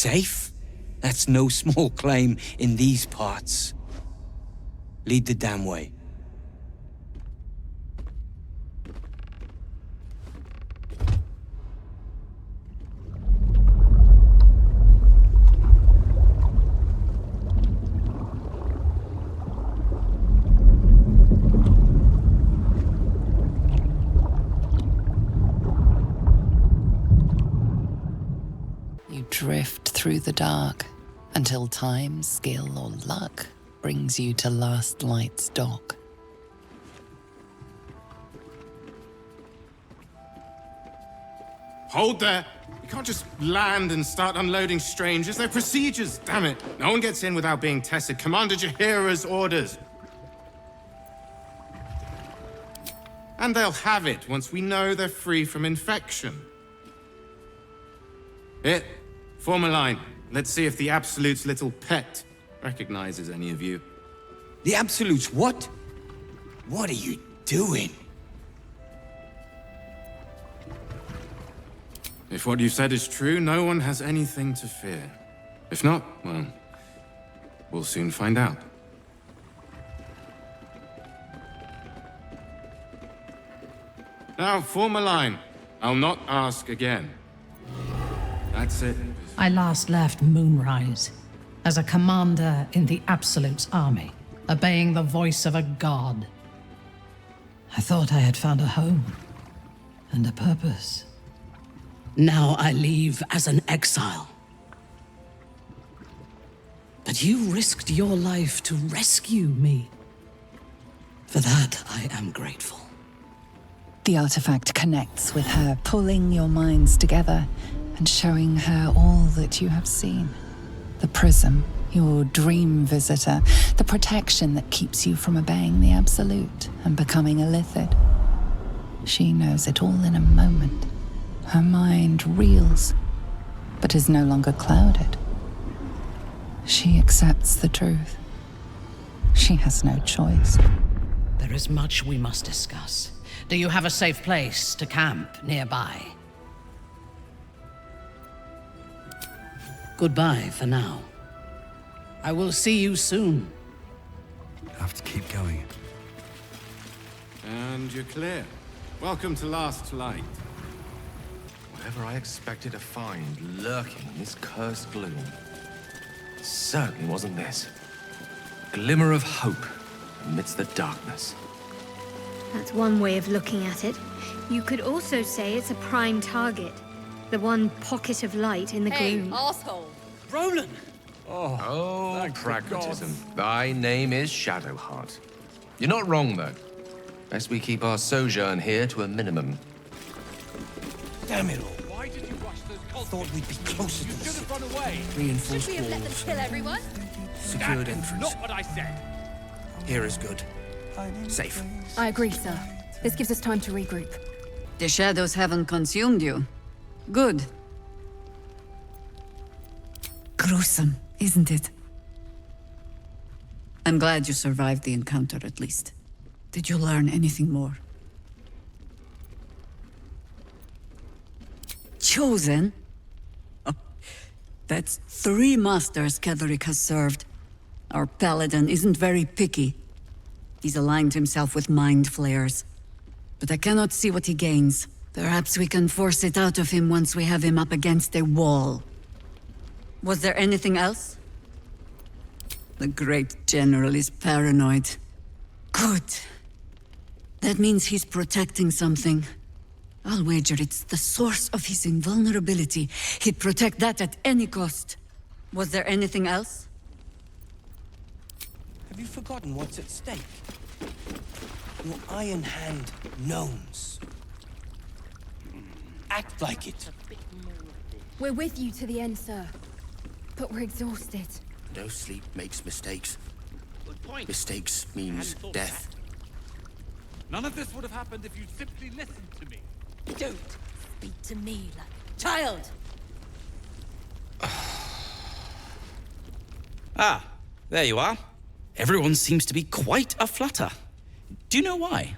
Safe? That's no small claim in these parts. Lead the damn way. Drift through the dark until time, skill, or luck brings you to Last Light's dock. Hold there! You can't just land and start unloading strangers. They're procedures, damn it! No one gets in without being tested. Commander Jaheira's orders. And they'll have it once we know they're free from infection. Here, form a line. Let's see if the Absolute's little pet recognizes any of you. The Absolute's what? What are you doing? If what you've said is true, no one has anything to fear. If not, well, we'll soon find out. Now, form a line. I'll not ask again. That's it. I last left Moonrise as a commander in the Absolute's army, obeying the voice of a god. I thought I had found a home and a purpose. Now I leave as an exile. But you risked your life to rescue me. For that, I am grateful. The artifact connects with her, pulling your minds together and showing her all that you have seen. The prism, your dream visitor, the protection that keeps you from obeying the Absolute and becoming a Lithid. She knows it all in a moment. Her mind reels, but is no longer clouded. She accepts the truth. She has no choice. There is much we must discuss. Do you have a safe place to camp nearby? Goodbye for now. I will see you soon. Have to keep going. And you're clear. Welcome to Last Light. Whatever I expected to find lurking in this cursed gloom, it certainly wasn't this. Glimmer of hope amidst the darkness. That's one way of looking at it. You could also say it's a prime target. The one pocket of light in the gloom. Asshole! Roland! Oh, pragmatism. Thy name is Shadowheart. You're not wrong, though. Best we keep our sojourn here to a minimum. Damn it all. Why did you rush those cultists? Thought we'd be closer to the city. Run away. Reinforced Should we have let them walls. kill everyone? Secured entrance. Not what I said. Here is good. Safe. I agree, sir. This gives us time to regroup. The shadows haven't consumed you. Good. Gruesome, isn't it? I'm glad you survived the encounter, at least. Did you learn anything more? Chosen? Oh, that's 3 masters Ketheric has served. Our paladin isn't very picky. He's aligned himself with mind flayers. But I cannot see what he gains. Perhaps we can force it out of him once we have him up against a wall. Was there anything else? The great general is paranoid. Good. That means he's protecting something. I'll wager it's the source of his invulnerability. He'd protect that at any cost. Was there anything else? Have you forgotten what's at stake? Your Iron Hand gnomes. Act like it. We're with you to the end, sir. But we're exhausted. No sleep makes mistakes. Mistakes means death. None of this would have happened if you'd simply listened to me. Don't speak to me like a child! Ah, there you are. Everyone seems to be quite a flutter. Do you know why?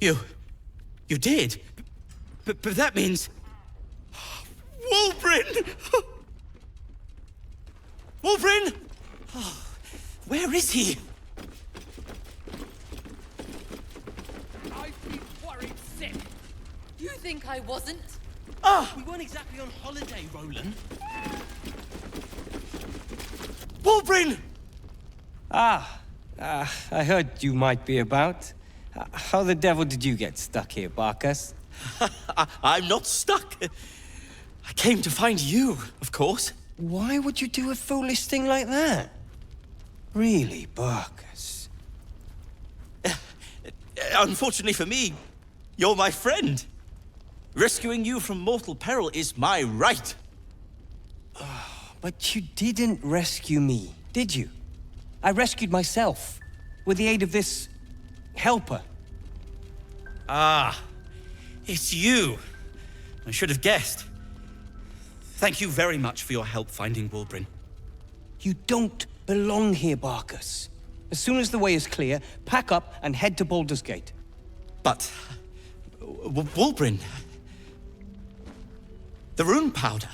You did? But that means... Wulbrin! Wulbrin! Oh, where is he? I've been worried sick. You think I wasn't? We weren't exactly on holiday, Roland. Wulbrin! I heard you might be about. How the devil did you get stuck here, Barkus? I'm not stuck. I came to find you, of course. Why would you do a foolish thing like that? Really, Barkus? Unfortunately for me, you're my friend. Rescuing you from mortal peril is my right. But you didn't rescue me, did you? I rescued myself, with the aid of this helper. Ah, it's you. I should have guessed. Thank you very much for your help finding Wulbrin. You don't belong here, Barkus. As soon as the way is clear, pack up and head to Baldur's Gate. But... Wulbrin... The rune powder.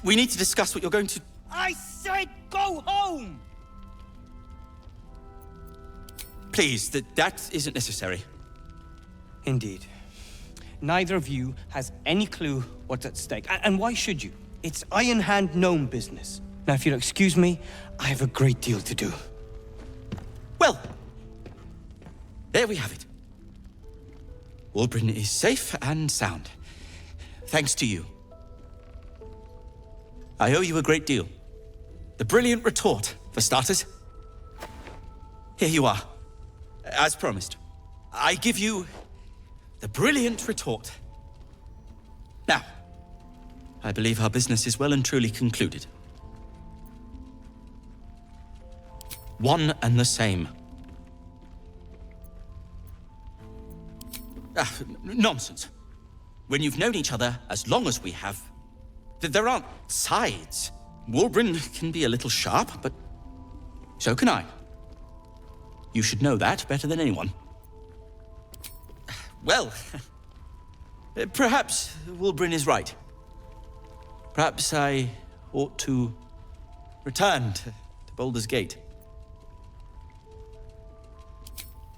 We need to discuss what you're going to... I said go home! Please, that isn't necessary. Indeed. Neither of you has any clue what's at stake. And why should you? It's Iron Hand gnome business. Now, if you'll excuse me, I have a great deal to do. Well, there we have it. Wulbrin is safe and sound. Thanks to you. I owe you a great deal. The brilliant retort, for starters. Here you are. As promised. I give you the brilliant retort. Now, I believe our business is well and truly concluded. One and the same. Nonsense. When you've known each other as long as we have, there aren't sides. Wulbrin can be a little sharp, but so can I. You should know that better than anyone. Well, perhaps Wulbrin is right. Perhaps I ought to return to Baldur's Gate.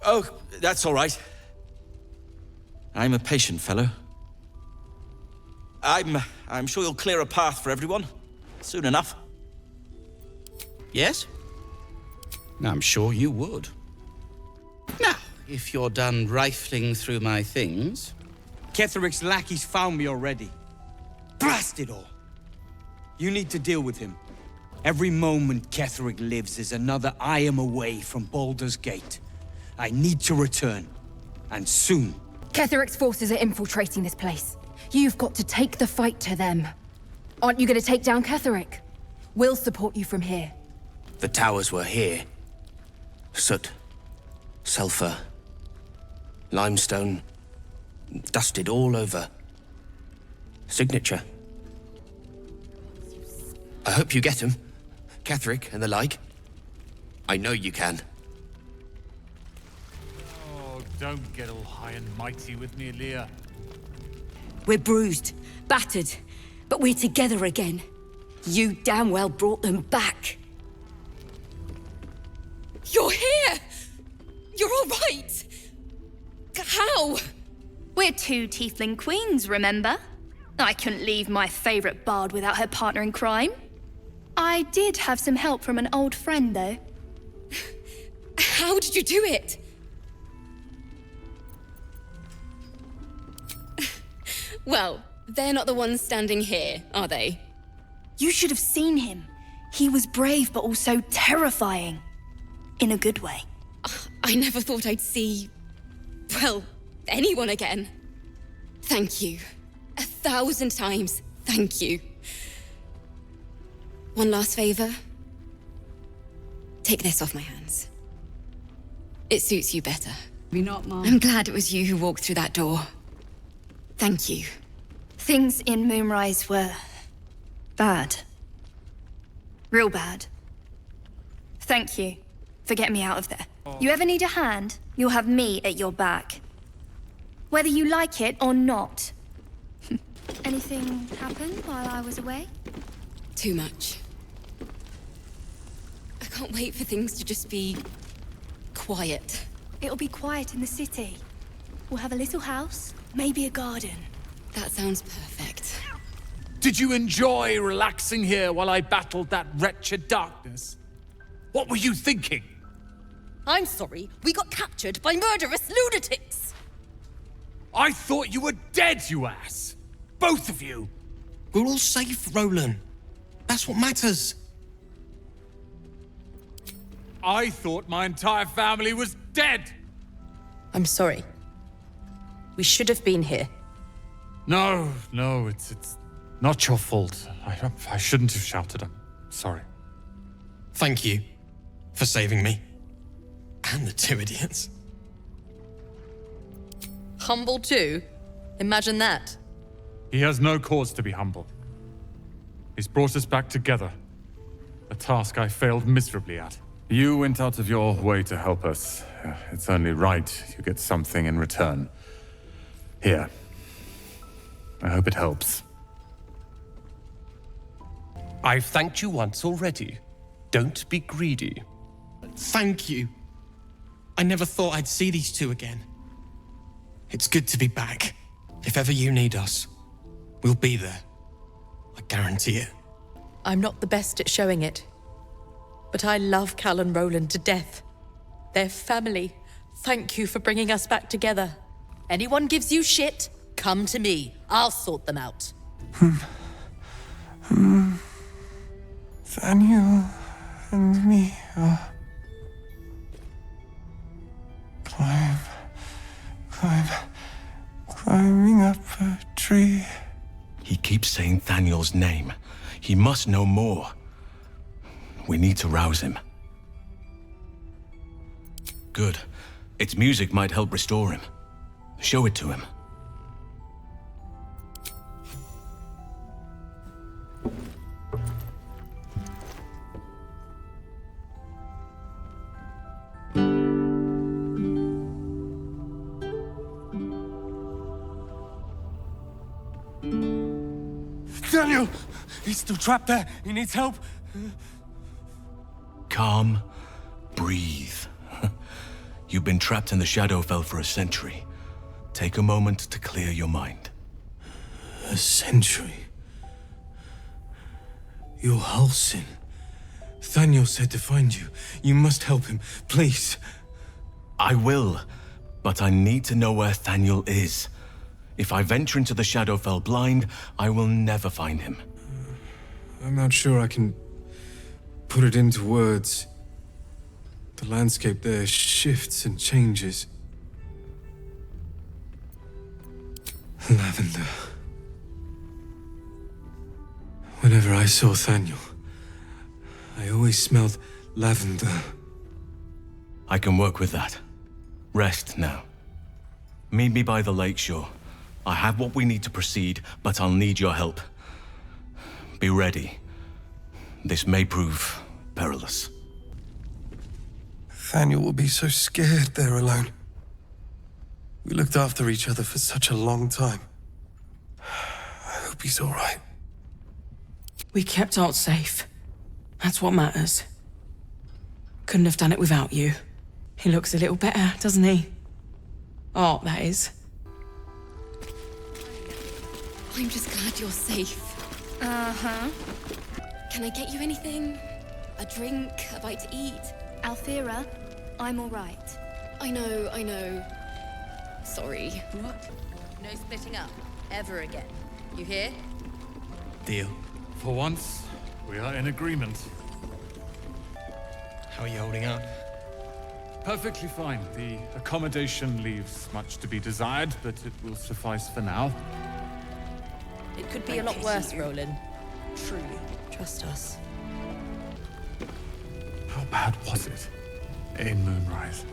Oh, that's all right. I'm a patient fellow. I'm sure you'll clear a path for everyone soon enough. Yes? I'm sure you would. Now, if you're done rifling through my things... Ketheric's lackeys found me already. Blast it all! You need to deal with him. Every moment Ketheric lives is another I am away from Baldur's Gate. I need to return. And soon. Ketheric's forces are infiltrating this place. You've got to take the fight to them. Aren't you going to take down Ketheric? We'll support you from here. The towers were here. Soot, sulfur, limestone, dusted all over. Signature. I hope you get him, Ketheric and the like. I know you can. Oh, don't get all high and mighty with me, Leah. We're bruised, battered, but we're together again. You damn well brought them back. You're here! You're all right! How? We're two tiefling queens, remember? I couldn't leave my favorite bard without her partner in crime. I did have some help from an old friend, though. How did you do it? Well, they're not the ones standing here, are they? You should have seen him. He was brave, but also terrifying. In a good way. I never thought I'd see... well, anyone again. Thank you. 1,000 times, thank you. One last favor. Take this off my hands. It suits you better. Maybe not, Mom. I'm glad it was you who walked through that door. Thank you. Things in Moonrise were... bad. Real bad. Thank you for getting me out of there. You ever need a hand, you'll have me at your back. Whether you like it or not. Anything happen while I was away? Too much. I can't wait for things to just be quiet. It'll be quiet in the city. We'll have a little house, maybe a garden. That sounds perfect. Did you enjoy relaxing here while I battled that wretched darkness? What were you thinking? I'm sorry, we got captured by murderous lunatics! I thought you were dead, you ass! Both of you! We're all safe, Roland. That's what matters. I thought my entire family was dead! I'm sorry. We should have been here. No, it's not your fault. I shouldn't have shouted. I'm sorry. Thank you for saving me. And the two idiots. Humble too? Imagine that. He has no cause to be humble. He's brought us back together. A task I failed miserably at. You went out of your way to help us. It's only right you get something in return. Here. I hope it helps. I've thanked you once already. Don't be greedy. Thank you. I never thought I'd see these two again. It's good to be back. If ever you need us, we'll be there. I guarantee it. I'm not the best at showing it, but I love Cal and Roland to death. They're family. Thank you for bringing us back together. Anyone gives you shit, come to me. I'll sort them out. Daniel and me are... climbing up a tree. He keeps saying Thaniel's name. He must know more. We need to rouse him. Good. Its music might help restore him. Show it to him. Daniel! He's still trapped there. He needs help. Calm. Breathe. You've been trapped in the Shadowfell for a century. Take a moment to clear your mind. A century? You're Halsin. Thaniel said to find you. You must help him, please. I will, but I need to know where Thaniel is. If I venture into the Shadowfell blind, I will never find him. I'm not sure I can put it into words. The landscape there shifts and changes. Lavender. Whenever I saw Thaniel, I always smelled lavender. I can work with that. Rest now. Meet me by the lakeshore. I have what we need to proceed, but I'll need your help. Be ready. This may prove perilous. Thaniel will be so scared there alone. We looked after each other for such a long time. I hope he's all right. We kept Alt safe. That's what matters. Couldn't have done it without you. He looks a little better, doesn't he? Art, that is. I'm just glad you're safe. Uh-huh. Can I get you anything? A drink? A bite to eat? Althea, I'm all right. I know. Sorry. What? No splitting up. Ever again. You hear? Deal. For once, we are in agreement. How are you holding up? Perfectly fine. The accommodation leaves much to be desired, but it will suffice for now. It could be a lot worse, Roland. Truly. Trust us. How bad was it in Moonrise?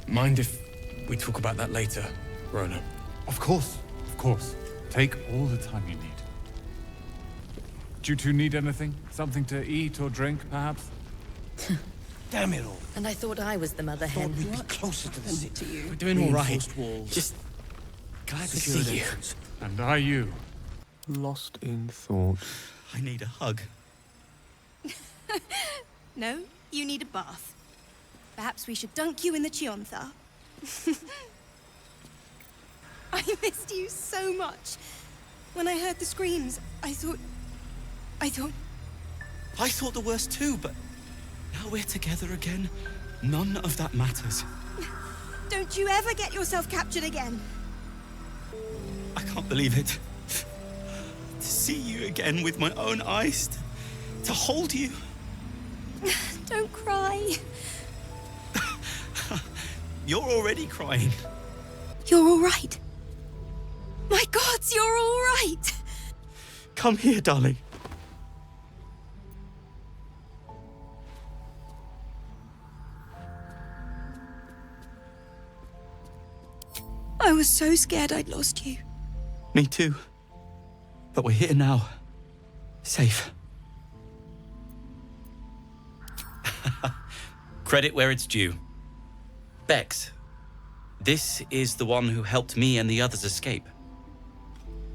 Mind if we talk about that later, Rona? Of course. Take all the time you need. Do you two need anything? Something to eat or drink, perhaps? Damn it all. And I thought I was the mother hen. We'd be closer to the city. We're doing all right. Reinforced walls. Just glad to Secured see you. entrance. And are you? Lost in thought. I need a hug. No, you need a bath. Perhaps we should dunk you in the Chiontha. I missed you so much. When I heard the screams, I thought I thought the worst too, but now we're together again. None of that matters. don't you ever get yourself captured again. I can't believe it. To see you again with my own eyes, to hold you. Don't cry. You're already crying. You're all right. My gods, you're all right. Come here, darling. I was so scared I'd lost you. Me too. But we're here now. Safe. Credit where it's due. Bex, this is the one who helped me and the others escape.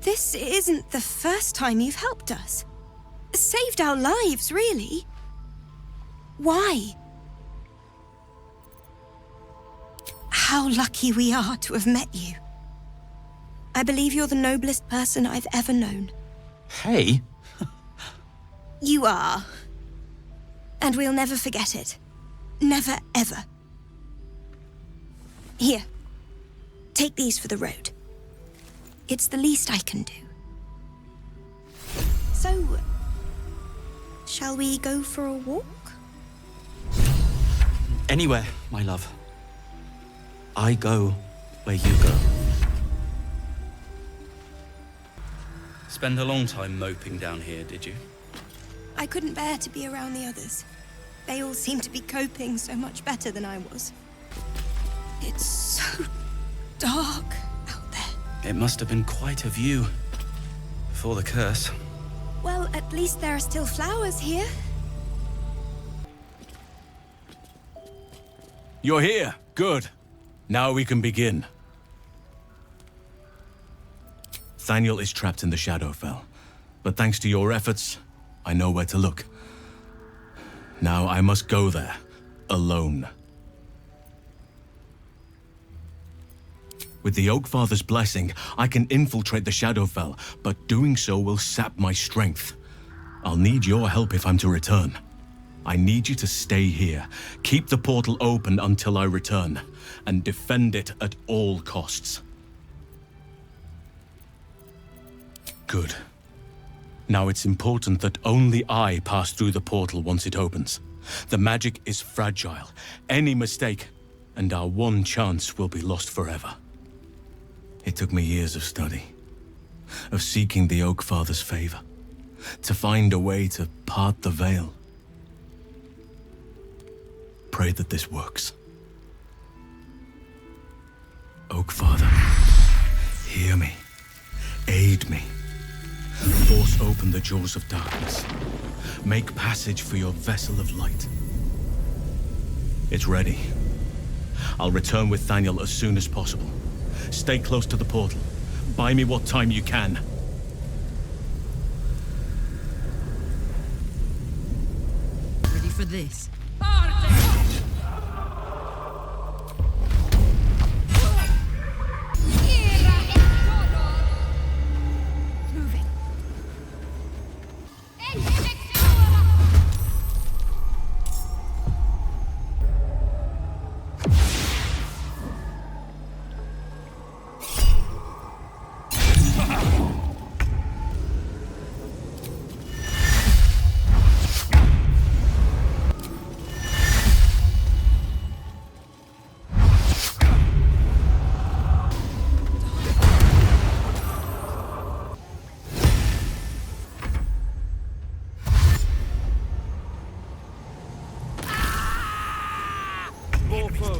This isn't the first time you've helped us. Saved our lives, really. Why? How lucky we are to have met you. I believe you're the noblest person I've ever known. Hey? You are. And we'll never forget it. Never, ever. Here. Take these for the road. It's the least I can do. So, shall we go for a walk? Anywhere, my love. I go where you go. Spend a long time moping down here, did you? I couldn't bear to be around the others. They all seem to be coping so much better than I was. It's so dark out there. It must have been quite a view. Before the curse. Well, at least there are still flowers here. You're here. Good. Now we can begin. Thaniel is trapped in the Shadowfell, but thanks to your efforts, I know where to look. Now I must go there, alone. With the Oakfather's blessing, I can infiltrate the Shadowfell, but doing so will sap my strength. I'll need your help if I'm to return. I need you to stay here, keep the portal open until I return, and defend it at all costs. Good. Now it's important that only I pass through the portal once it opens. The magic is fragile. Any mistake, and our one chance will be lost forever. It took me years of study, of seeking the Oakfather's favor, to find a way to part the veil. Pray that this works. Oakfather, hear me, aid me. Force open the jaws of darkness. Make passage for your vessel of light. It's ready. I'll return with Thaniel as soon as possible. Stay close to the portal. Buy me what time you can. Ready for this?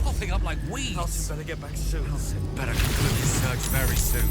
Popping up like weeds. Halsin better get back soon. Halsin better conclude his search very soon.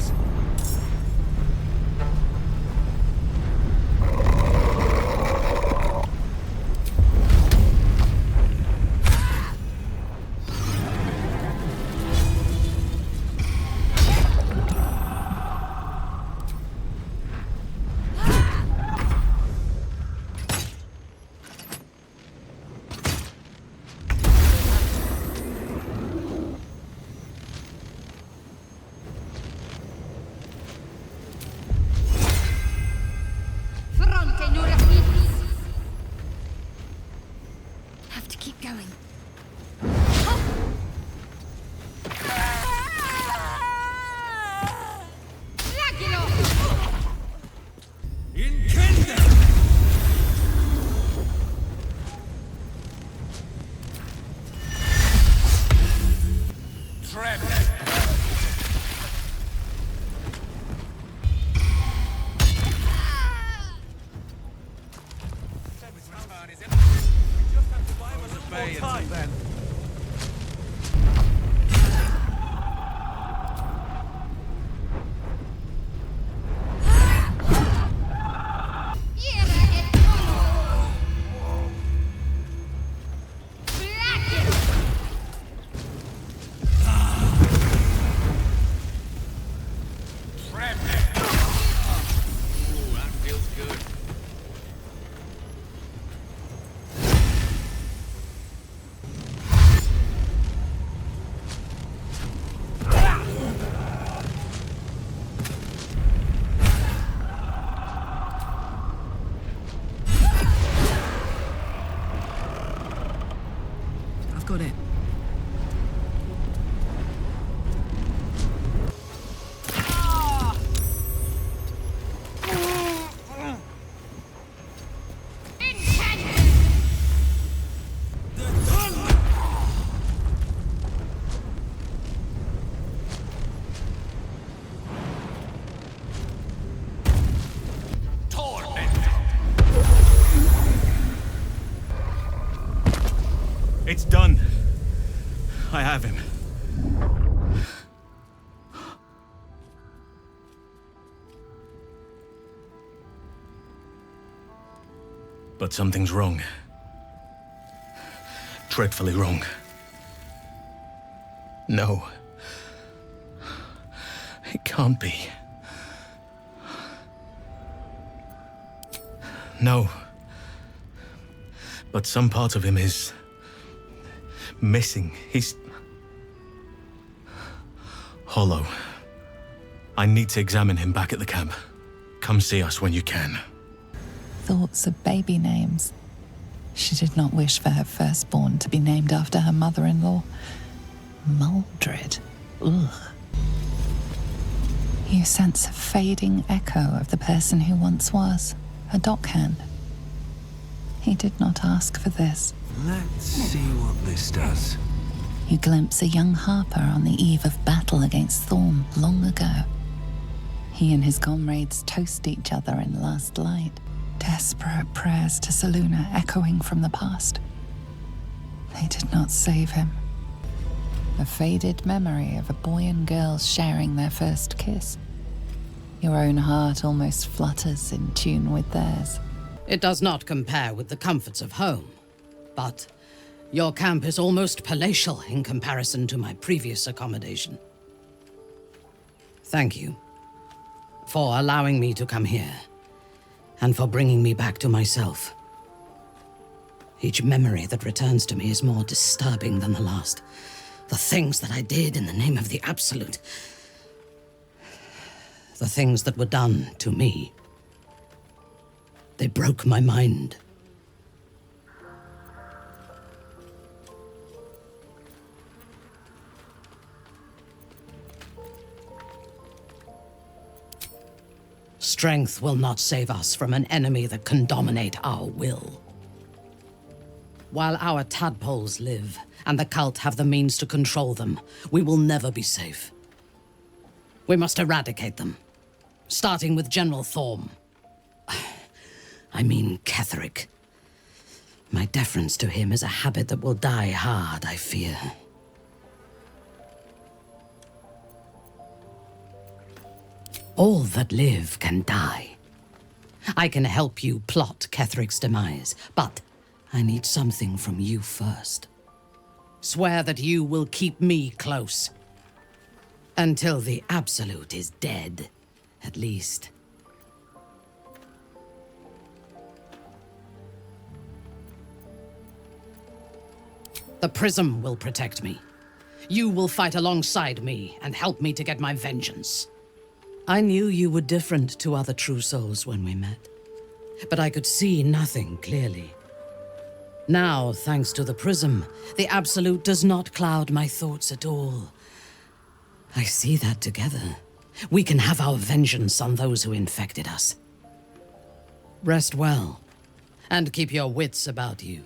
this. Have to keep going. Got it. It's done. I have him. But something's wrong. Dreadfully wrong. No. It can't be. No. But some part of him is missing. He's hollow. I need to examine him back at the camp. Come see us when you can. Thoughts of baby names. She did not wish for her firstborn to be named after her mother-in-law. Maldred. Ugh. You sense a fading echo of the person who once was, a dockhand. He did not ask for this. Let's see what this does. You glimpse a young harper on the eve of battle against Thorm long ago. He and his comrades toast each other in last light, desperate prayers to Selûne echoing from the past. They did not save him. A faded memory of a boy and girl sharing their first kiss. Your own heart almost flutters in tune with theirs. It does not compare with the comforts of home, but your camp is almost palatial in comparison to my previous accommodation. Thank you for allowing me to come here, and for bringing me back to myself. Each memory that returns to me is more disturbing than the last. The things that I did in the name of the Absolute. The things that were done to me. They broke my mind. Strength will not save us from an enemy that can dominate our will. While our tadpoles live, and the cult have the means to control them, we will never be safe. We must eradicate them, starting with General Thorm. I mean Ketheric. My deference to him is a habit that will die hard, I fear. All that live can die. I can help you plot Ketheric's demise, but I need something from you first. Swear that you will keep me close. Until the Absolute is dead, at least. The Prism will protect me. You will fight alongside me and help me to get my vengeance. I knew you were different to other true souls when we met, but I could see nothing clearly. Now, thanks to the Prism, the Absolute does not cloud my thoughts at all. I see that together, we can have our vengeance on those who infected us. Rest well, and keep your wits about you.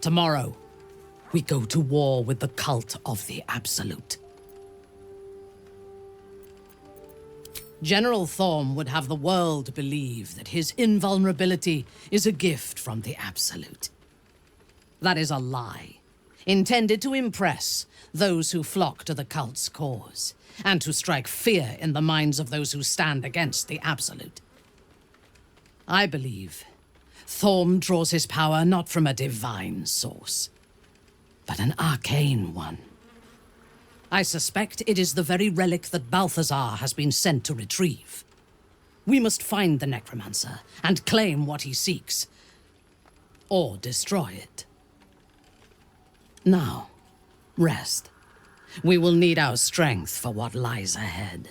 Tomorrow, we go to war with the cult of the Absolute. General Thorm would have the world believe that his invulnerability is a gift from the Absolute. That is a lie, intended to impress those who flock to the cult's cause, and to strike fear in the minds of those who stand against the Absolute. I believe Thorm draws his power not from a divine source, but an arcane one. I suspect it is the very relic that Balthazar has been sent to retrieve. We must find the necromancer and claim what he seeks, or destroy it. Now, rest. We will need our strength for what lies ahead.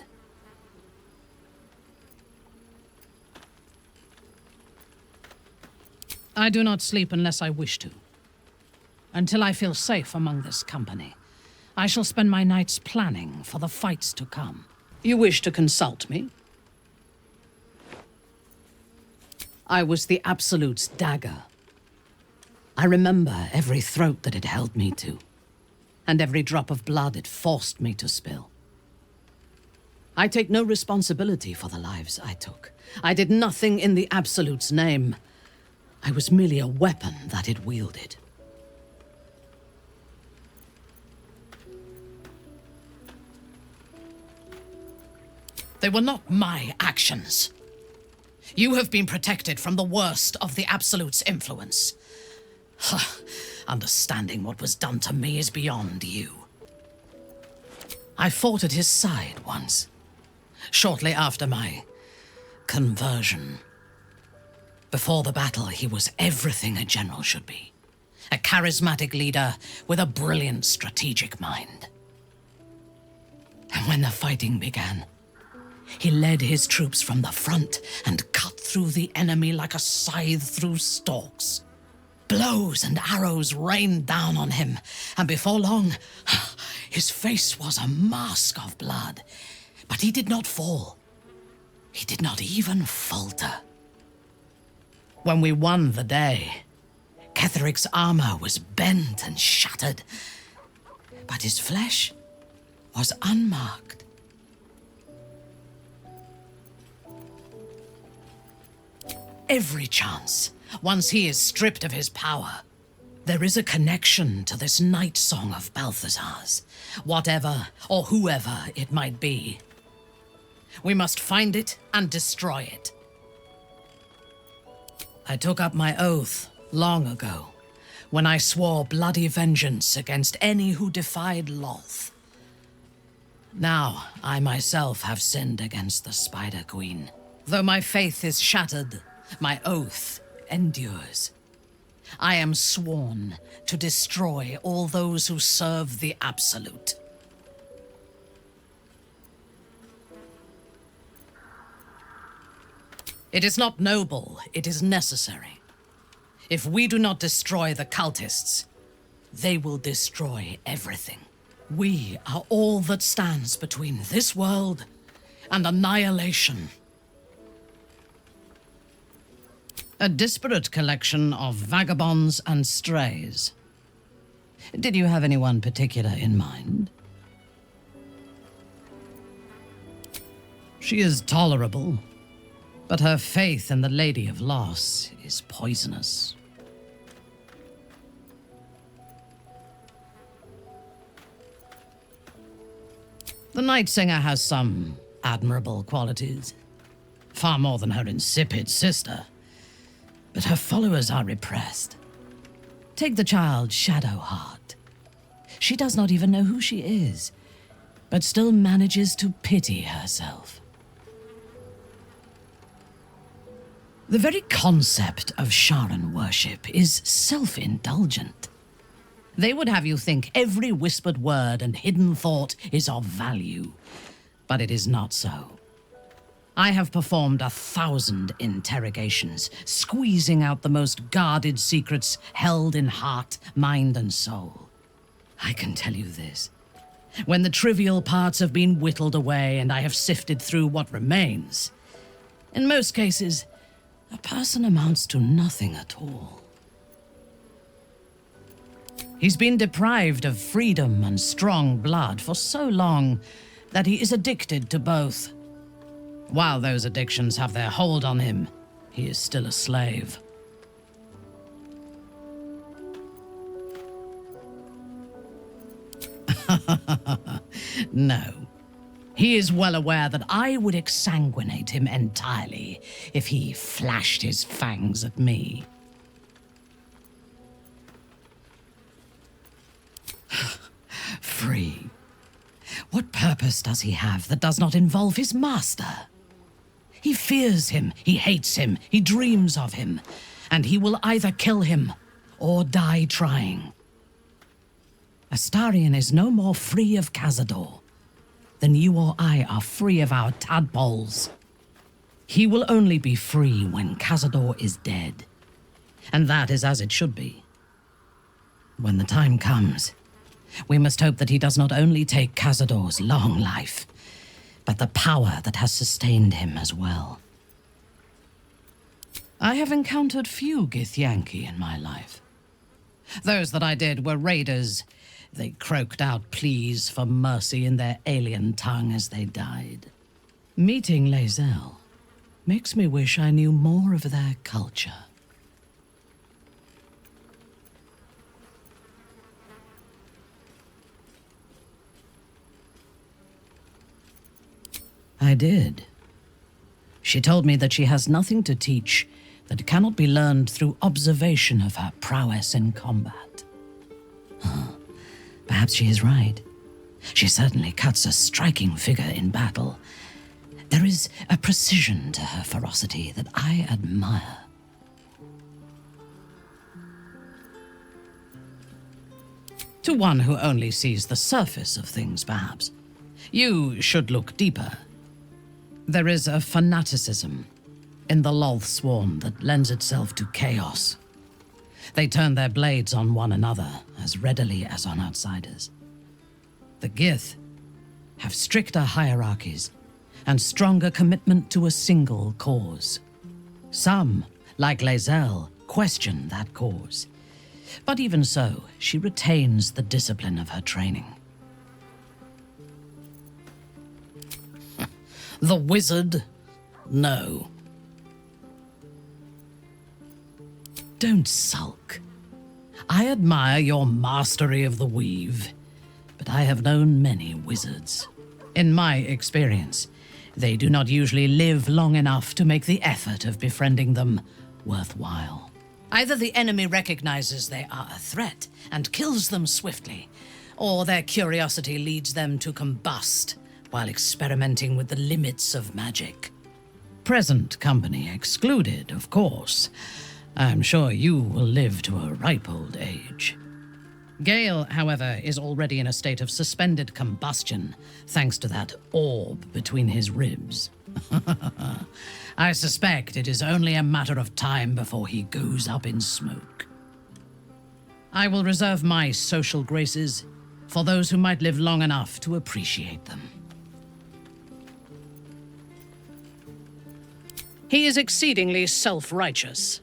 I do not sleep unless I wish to. Until I feel safe among this company, I shall spend my nights planning for the fights to come. You wish to consult me? I was the Absolute's dagger. I remember every throat that it held me to, and every drop of blood it forced me to spill. I take no responsibility for the lives I took. I did nothing in the Absolute's name. I was merely a weapon that it wielded. They were not my actions. You have been protected from the worst of the Absolute's influence. Understanding what was done to me is beyond you. I fought at his side once, shortly after my conversion. Before the battle, he was everything a general should be. A charismatic leader with a brilliant strategic mind. And when the fighting began, he led his troops from the front and cut through the enemy like a scythe through stalks. Blows and arrows rained down on him, and before long, his face was a mask of blood. But he did not fall. He did not even falter. When we won the day, Ketheric's armor was bent and shattered, but his flesh was unmarked. Every chance, once he is stripped of his power, there is a connection to this night song of Balthazar's, whatever or whoever it might be. We must find it and destroy it. I took up my oath long ago, when I swore bloody vengeance against any who defied Lolth. Now, I myself have sinned against the Spider Queen. Though my faith is shattered, my oath endures. I am sworn to destroy all those who serve the Absolute. It is not noble, it is necessary. If we do not destroy the cultists, they will destroy everything. We are all that stands between this world and annihilation. A disparate collection of vagabonds and strays. Did you have anyone particular in mind? She is tolerable, but her faith in the Lady of Loss is poisonous. The Night Singer has some admirable qualities. Far more than her insipid sister. But her followers are repressed. Take the child Shadowheart. She does not even know who she is, but still manages to pity herself. The very concept of Sharan worship is self-indulgent. They would have you think every whispered word and hidden thought is of value, but it is not so. I have performed 1,000 interrogations, squeezing out the most guarded secrets held in heart, mind, and soul. I can tell you this. When the trivial parts have been whittled away and I have sifted through what remains, in most cases, a person amounts to nothing at all. He's been deprived of freedom and strong blood for so long that he is addicted to both. While those addictions have their hold on him, he is still a slave. No. He is well aware that I would exsanguinate him entirely if he flashed his fangs at me. Free. What purpose does he have that does not involve his master? He fears him, he hates him, he dreams of him, and he will either kill him or die trying. Astarion is no more free of Cazador than you or I are free of our tadpoles. He will only be free when Cazador is dead, and that is as it should be. When the time comes, we must hope that he does not only take Cazador's long life, but the power that has sustained him as well. I have encountered few Githyanki in my life. Those that I did were raiders. They croaked out pleas for mercy in their alien tongue as they died. Meeting Lae'zel makes me wish I knew more of their culture. I did. She told me that she has nothing to teach that cannot be learned through observation of her prowess in combat. Perhaps she is right. She certainly cuts a striking figure in battle. There is a precision to her ferocity that I admire. To one who only sees the surface of things, perhaps. You should look deeper. There is a fanaticism in the Lothsworn that lends itself to chaos. They turn their blades on one another as readily as on outsiders. The Gith have stricter hierarchies and stronger commitment to a single cause. Some, like Lae'zel, question that cause. But even so, she retains the discipline of her training. The wizard? No. Don't sulk. I admire your mastery of the weave, but I have known many wizards. In my experience, they do not usually live long enough to make the effort of befriending them worthwhile. Either the enemy recognizes they are a threat and kills them swiftly, or their curiosity leads them to combust while experimenting with the limits of magic. Present company excluded, of course. I'm sure you will live to a ripe old age. Gale, however, is already in a state of suspended combustion, thanks to that orb between his ribs. I suspect it is only a matter of time before he goes up in smoke. I will reserve my social graces for those who might live long enough to appreciate them. He is exceedingly self-righteous.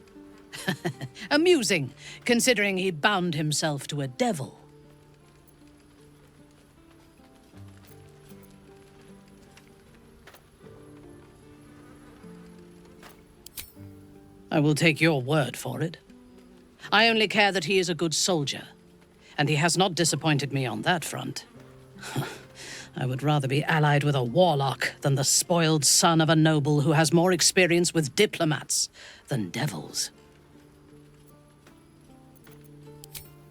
Amusing, considering he bound himself to a devil. I will take your word for it. I only care that he is a good soldier, and he has not disappointed me on that front. I would rather be allied with a warlock than the spoiled son of a noble who has more experience with diplomats than devils.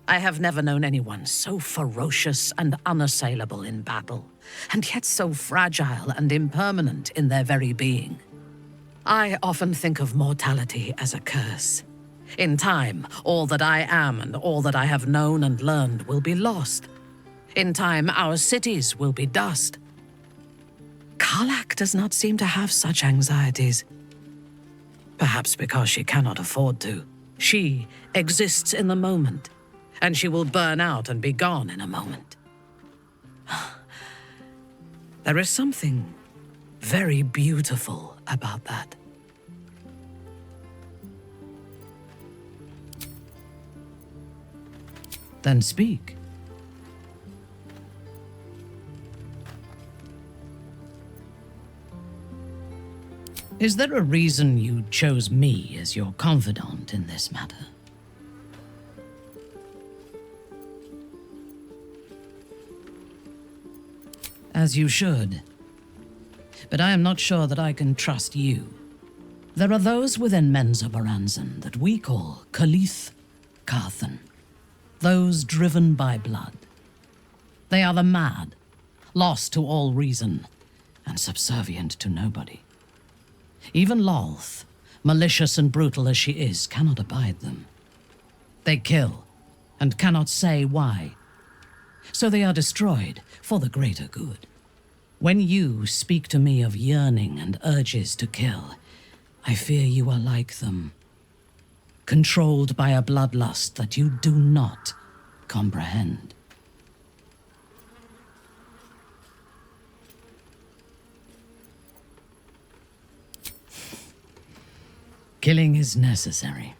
I have never known anyone so ferocious and unassailable in battle, and yet so fragile and impermanent in their very being. I often think of mortality as a curse. In time, all that I am and all that I have known and learned will be lost. In time, our cities will be dust. Karlach does not seem to have such anxieties. Perhaps because she cannot afford to. She exists in the moment, and she will burn out and be gone in a moment. There is something very beautiful about that. Then speak. Is there a reason you chose me as your confidant in this matter? As you should. But I am not sure that I can trust you. There are those within Menzoberranzan that we call Khalith Carthan. Those driven by blood. They are the mad, lost to all reason, and subservient to nobody. Even Lolth, malicious and brutal as she is, cannot abide them. They kill, and cannot say why. So they are destroyed for the greater good. When you speak to me of yearning and urges to kill, I fear you are like them. Controlled by a bloodlust that you do not comprehend. Killing is necessary.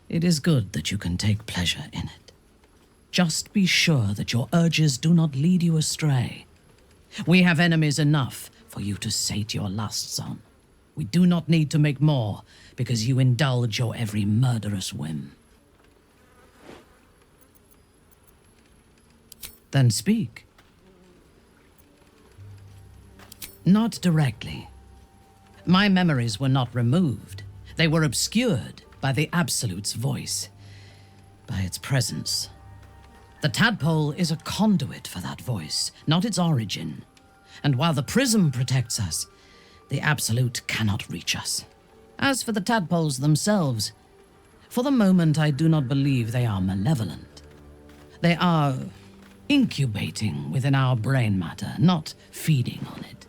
It is good that you can take pleasure in it. Just be sure that your urges do not lead you astray. We have enemies enough for you to sate your lusts on. We do not need to make more, because you indulge your every murderous whim. Then speak. Not directly. My memories were not removed. They were obscured by the Absolute's voice, by its presence. The tadpole is a conduit for that voice, not its origin. And while the prism protects us, the Absolute cannot reach us. As for the tadpoles themselves, for the moment I do not believe they are malevolent. They are incubating within our brain matter, not feeding on it.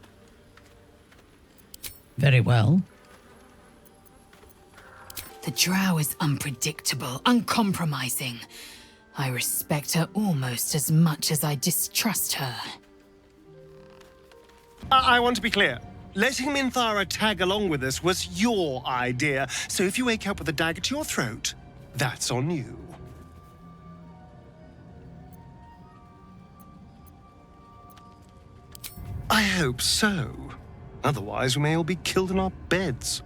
Very well. The drow is unpredictable, uncompromising. I respect her almost as much as I distrust her. I want to be clear. Letting Minthara tag along with us was your idea, so if you wake up with a dagger to your throat, that's on you. I hope so. Otherwise, we may all be killed in our beds.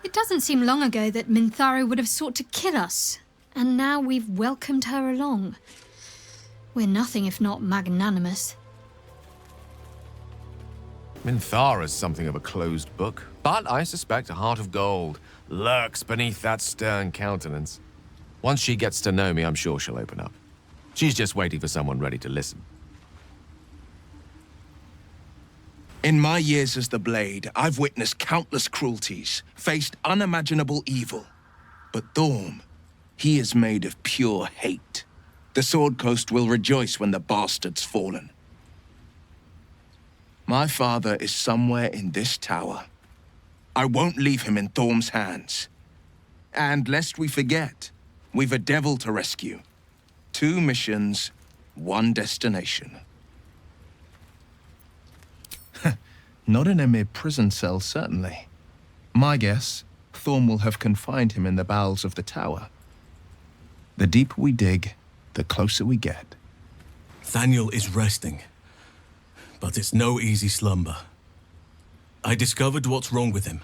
It doesn't seem long ago that Minthara would have sought to kill us, and now we've welcomed her along. We're nothing if not magnanimous. Minthara's something of a closed book, but I suspect a heart of gold lurks beneath that stern countenance. Once she gets to know me, I'm sure she'll open up. She's just waiting for someone ready to listen. In my years as the Blade, I've witnessed countless cruelties, faced unimaginable evil. But Thorm, he is made of pure hate. The Sword Coast will rejoice when the bastard's fallen. My father is somewhere in this tower. I won't leave him in Thorm's hands. And lest we forget, we've a devil to rescue. 2 missions, 1 destination. Not in a mere prison cell, certainly. My guess, Thorm will have confined him in the bowels of the tower. The deeper we dig, the closer we get. Thaniel is resting, but it's no easy slumber. I discovered what's wrong with him.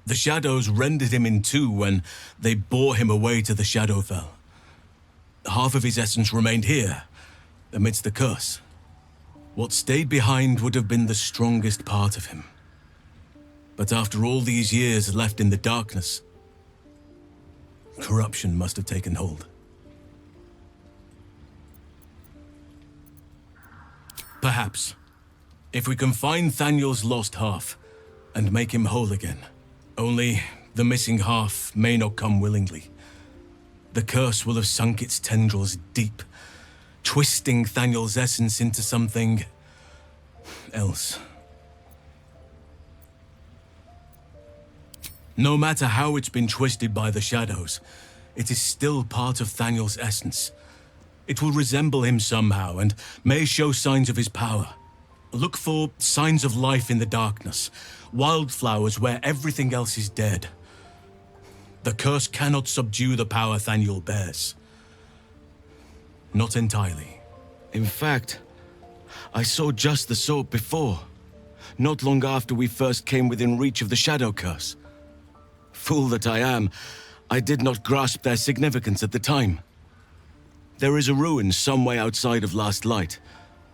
The shadows rendered him in 2 when they bore him away to the Shadowfell. Half of his essence remained here, amidst the curse. What stayed behind would have been the strongest part of him. But after all these years left in the darkness, corruption must have taken hold. Perhaps, if we can find Thaniel's lost half and make him whole again. Only the missing half may not come willingly. The curse will have sunk its tendrils deep, twisting Thaniel's essence into something else. No matter how it's been twisted by the shadows, it is still part of Thaniel's essence. It will resemble him somehow and may show signs of his power. Look for signs of life in the darkness, wildflowers where everything else is dead. The curse cannot subdue the power Thaniel bears. Not entirely. In fact, I saw just the sort before, not long after we first came within reach of the shadow curse. Fool that I am, I did not grasp their significance at the time. There is a ruin some way outside of Last Light.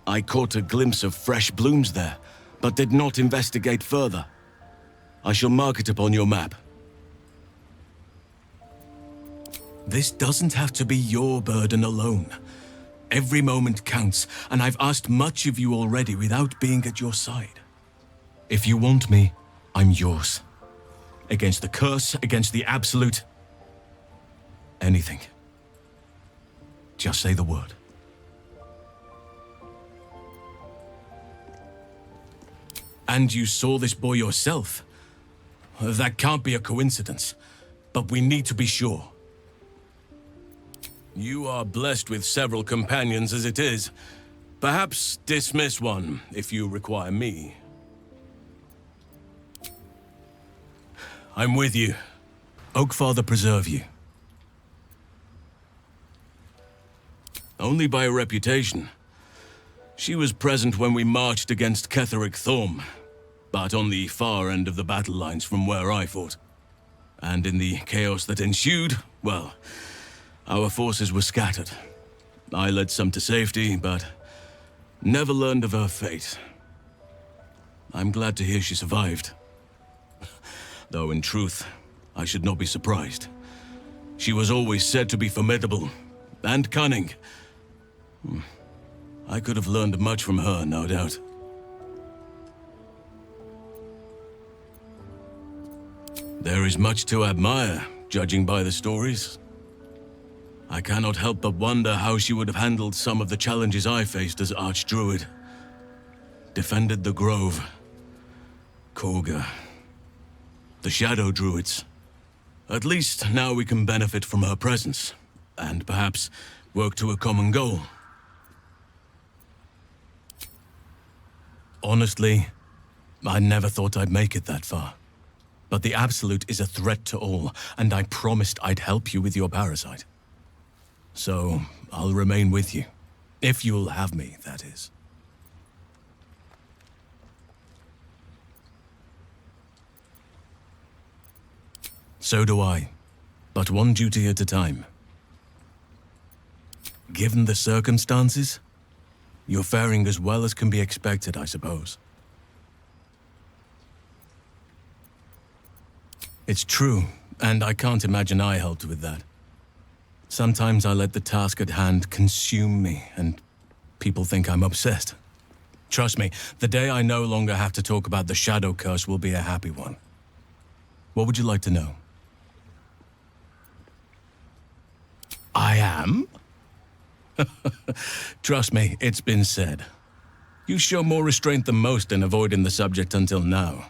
I caught a glimpse of fresh blooms there, but did not investigate further. I shall mark it upon your map. This doesn't have to be your burden alone. Every moment counts, and I've asked much of you already without being at your side. If you want me, I'm yours. Against the curse, against the absolute. Anything. Just say the word. And you saw this boy yourself. That can't be a coincidence, but we need to be sure. You are blessed with several companions as it is. Perhaps dismiss one if you require me. I'm with you. Oakfather preserve you. Only by a reputation. She was present when we marched against Ketheric Thorm, but on the far end of the battle lines from where I fought. And in the chaos that ensued, well, our forces were scattered. I led some to safety, but never learned of her fate. I'm glad to hear she survived. Though in truth, I should not be surprised. She was always said to be formidable and cunning. I could have learned much from her, no doubt. There is much to admire, judging by the stories. I cannot help but wonder how she would have handled some of the challenges I faced as Archdruid. Defended the Grove, Korga, the Shadow Druids. At least now we can benefit from her presence, and perhaps work to a common goal. Honestly, I never thought I'd make it that far. But the Absolute is a threat to all, and I promised I'd help you with your parasite. So, I'll remain with you. If you'll have me, that is. So do I, but one duty at a time. Given the circumstances, you're faring as well as can be expected, I suppose. It's true, and I can't imagine I helped with that. Sometimes I let the task at hand consume me, and people think I'm obsessed. Trust me, the day I no longer have to talk about the Shadow Curse will be a happy one. What would you like to know? I am? Trust me, it's been said. You show more restraint than most in avoiding the subject until now.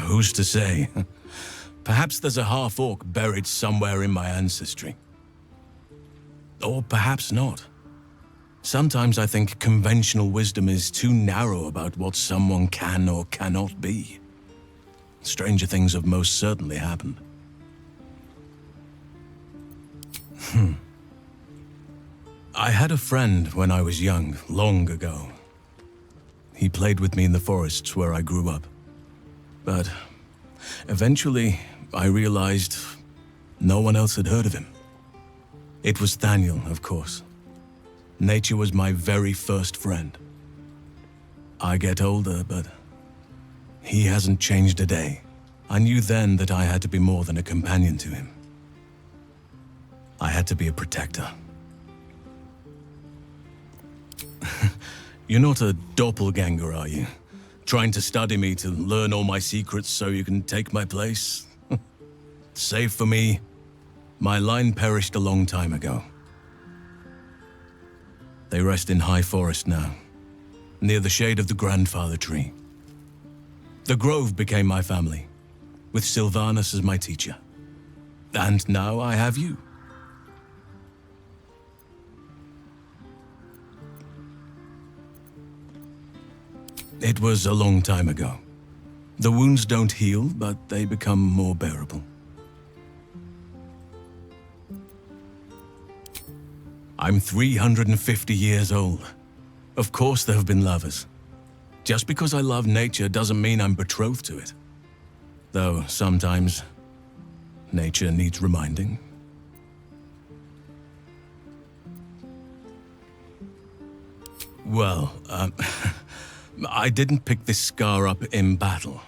Who's to say? Perhaps there's a half-orc buried somewhere in my ancestry. Or perhaps not. Sometimes I think conventional wisdom is too narrow about what someone can or cannot be. Stranger things have most certainly happened. I had a friend when I was young, long ago. He played with me in the forests where I grew up. But eventually, I realized no one else had heard of him. It was Thaniel, of course. Nature was my very first friend. I get older, but he hasn't changed a day. I knew then that I had to be more than a companion to him. I had to be a protector. You're not a doppelganger, are you? Trying to study me to learn all my secrets so you can take my place? Save for me, my line perished a long time ago. They rest in high forest now, near the shade of the grandfather tree. The grove became my family, with Sylvanus as my teacher. And now I have you. It was a long time ago. The wounds don't heal, but they become more bearable. I'm 350 years old. Of course there have been lovers. Just because I love nature doesn't mean I'm betrothed to it. Though sometimes nature needs reminding. Well, I didn't pick this scar up in battle.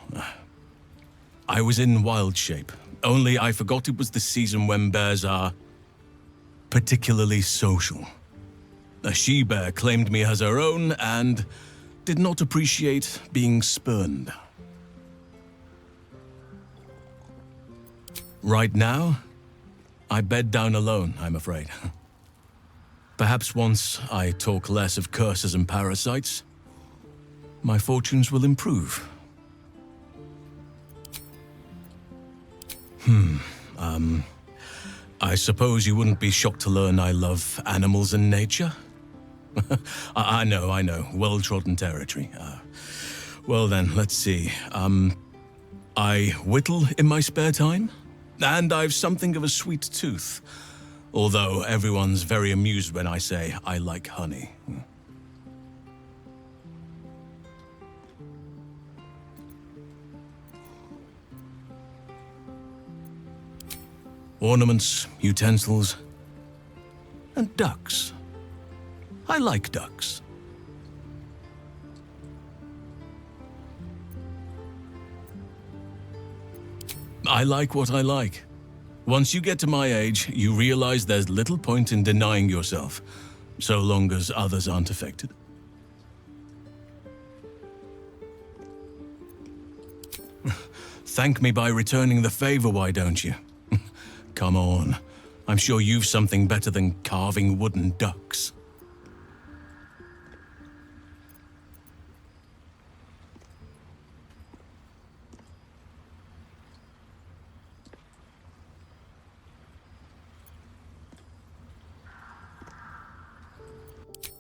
I was in wild shape, only I forgot it was the season when bears are particularly social. A she-bear claimed me as her own and did not appreciate being spurned. Right now, I bed down alone, I'm afraid. Perhaps once I talk less of curses and parasites, my fortunes will improve. I suppose you wouldn't be shocked to learn I love animals and nature? I know, well-trodden territory. Well then, let's see. I whittle in my spare time, and I've something of a sweet tooth. Although everyone's very amused when I say I like honey. Ornaments, utensils, and ducks. I like ducks. I like what I like. Once you get to my age, you realize there's little point in denying yourself, so long as others aren't affected. Thank me by returning the favor, why don't you? Come on. I'm sure you've something better than carving wooden ducks.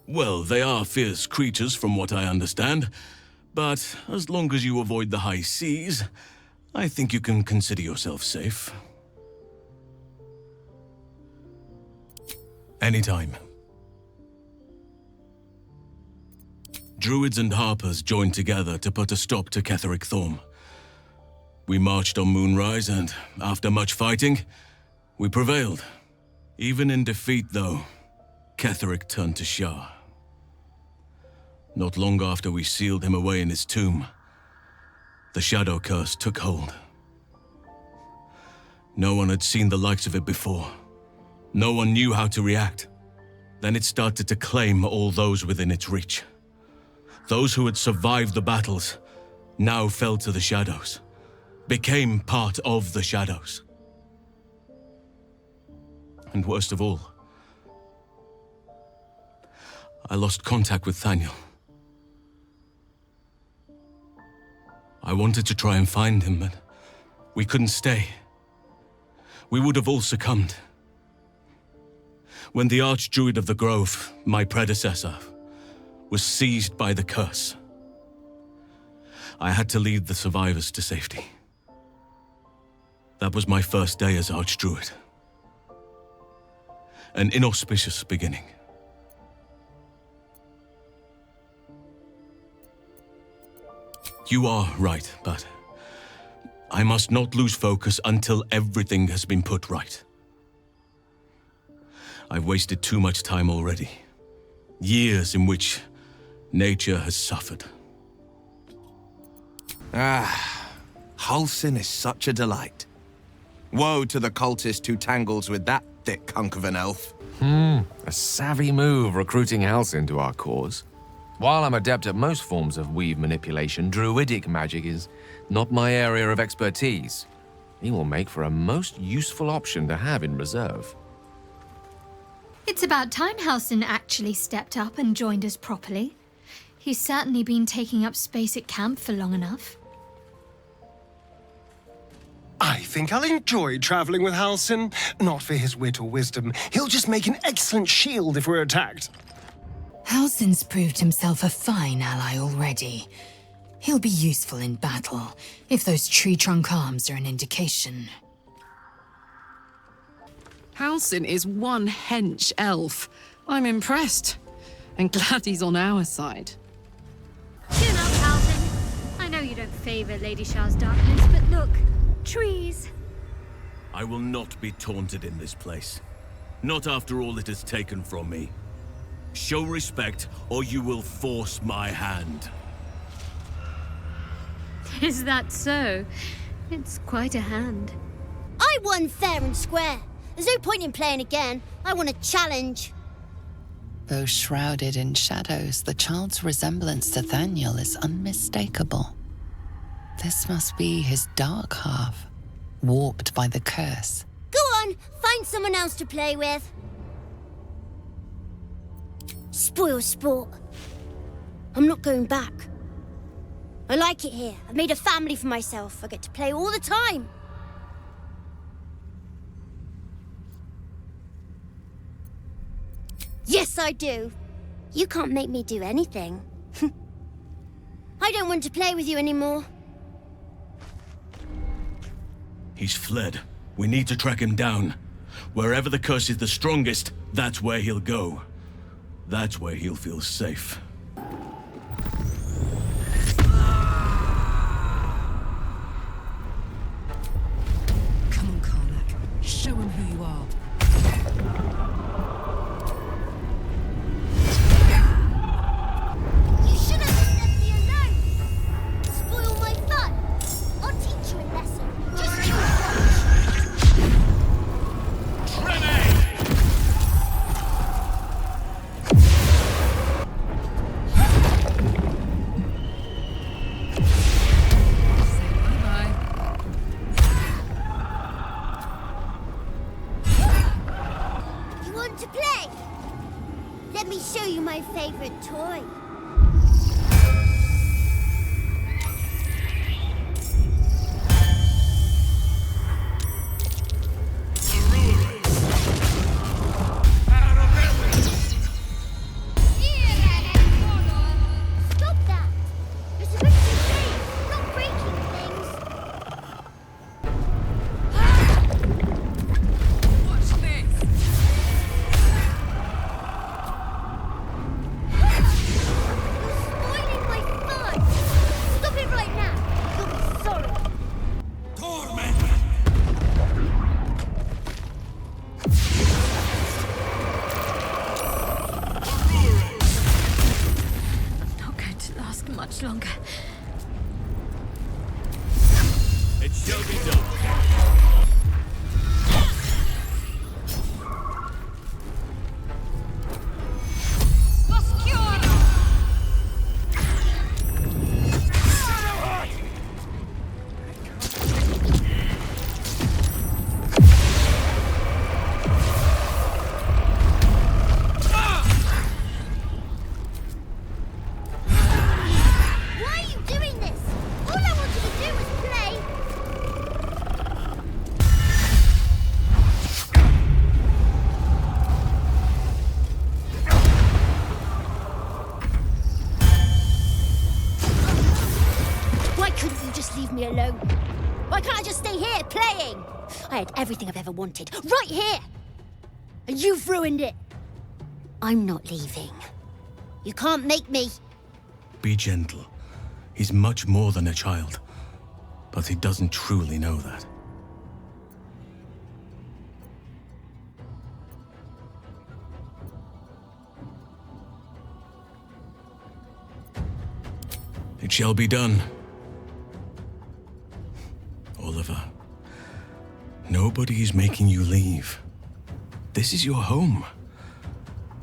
Well, they are fierce creatures from what I understand, but as long as you avoid the high seas, I think you can consider yourself safe. Anytime. Druids and Harpers joined together to put a stop to Ketheric Thorm. We marched on Moonrise, and after much fighting, we prevailed. Even in defeat, though, Ketheric turned to Shah. Not long after we sealed him away in his tomb, the Shadow Curse took hold. No one had seen the likes of it before. No one knew how to react. Then it started to claim all those within its reach. Those who had survived the battles now fell to the shadows, became part of the shadows. And worst of all, I lost contact with Thaniel. I wanted to try and find him, but we couldn't stay. We would have all succumbed. When the Archdruid of the Grove, my predecessor, was seized by the curse, I had to lead the survivors to safety. That was my first day as Archdruid. An inauspicious beginning. You are right, but I must not lose focus until everything has been put right. I've wasted too much time already. Years in which nature has suffered. Halsin is such a delight. Woe to the cultist who tangles with that thick hunk of an elf. A savvy move recruiting Halsin to our cause. While I'm adept at most forms of weave manipulation, druidic magic is not my area of expertise. He will make for a most useful option to have in reserve. It's about time Halsin actually stepped up and joined us properly. He's certainly been taking up space at camp for long enough. I think I'll enjoy traveling with Halsin. Not for his wit or wisdom. He'll just make an excellent shield if we're attacked. Halsin's proved himself a fine ally already. He'll be useful in battle, if those tree trunk arms are an indication. Halsin is one hench elf. I'm impressed. And glad he's on our side. Chin up, Halsin. I know you don't favor Lady Shah's darkness, but look, trees. I will not be taunted in this place. Not after all it has taken from me. Show respect, or you will force my hand. Is that so? It's quite a hand. I won fair and square. There's no point in playing again. I want a challenge. Though shrouded in shadows, the child's resemblance to Thaniel is unmistakable. This must be his dark half, warped by the curse. Go on, find someone else to play with. Spoil sport. I'm not going back. I like it here. I've made a family for myself. I get to play all the time. Yes, I do. You can't make me do anything. I don't want to play with you anymore. He's fled. We need to track him down. Wherever the curse is the strongest, that's where he'll go. That's where he'll feel safe. Come on, Karlach. Show him who you are. You should have left me alone. Spoil my fun. I'll teach you a lesson. Just you to play? Let me show you my favorite toy. Stop that! You're supposed to play, not breaking things. Watch this! Spoiling my fun! Stop it right now! You'll be sorry! Not going to last much longer. It shall be done. Why are you doing this? All I wanted to do was play! Why couldn't you just leave me alone? Why can't I just stay here, playing? I had everything I've ever wanted, right here! And you've ruined it! I'm not leaving. You can't make me. Be gentle. He's much more than a child. But he doesn't truly know that. It shall be done. Oliver, nobody is making you leave. This is your home.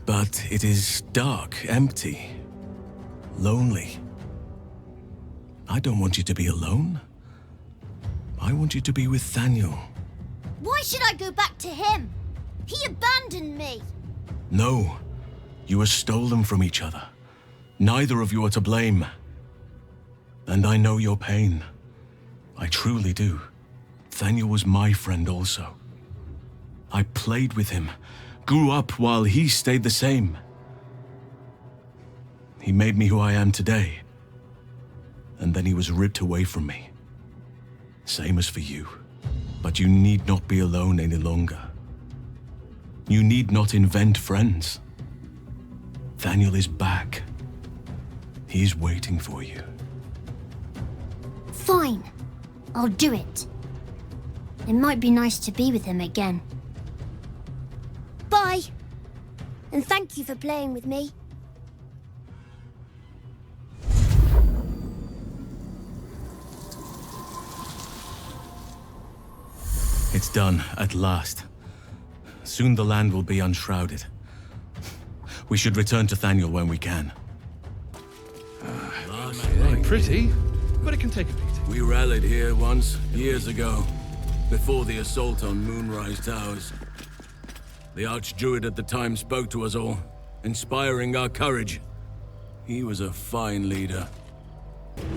But it is dark, empty, lonely. I don't want you to be alone. I want you to be with Thaniel. Why should I go back to him? He abandoned me. No, you were stolen from each other. Neither of you are to blame. And I know your pain. I truly do. Thaniel was my friend also. I played with him, grew up while he stayed the same. He made me who I am today. And then he was ripped away from me. Same as for you. But you need not be alone any longer. You need not invent friends. Thaniel is back. He's waiting for you. Fine. I'll do it. It might be nice to be with him again. Bye. And thank you for playing with me. It's done, at last. Soon the land will be unshrouded. We should return to Thaniel when we can. Ain't pretty, but it can take a beat. We rallied here once, years ago, before the assault on Moonrise Towers. The Archdruid at the time spoke to us all, inspiring our courage. He was a fine leader.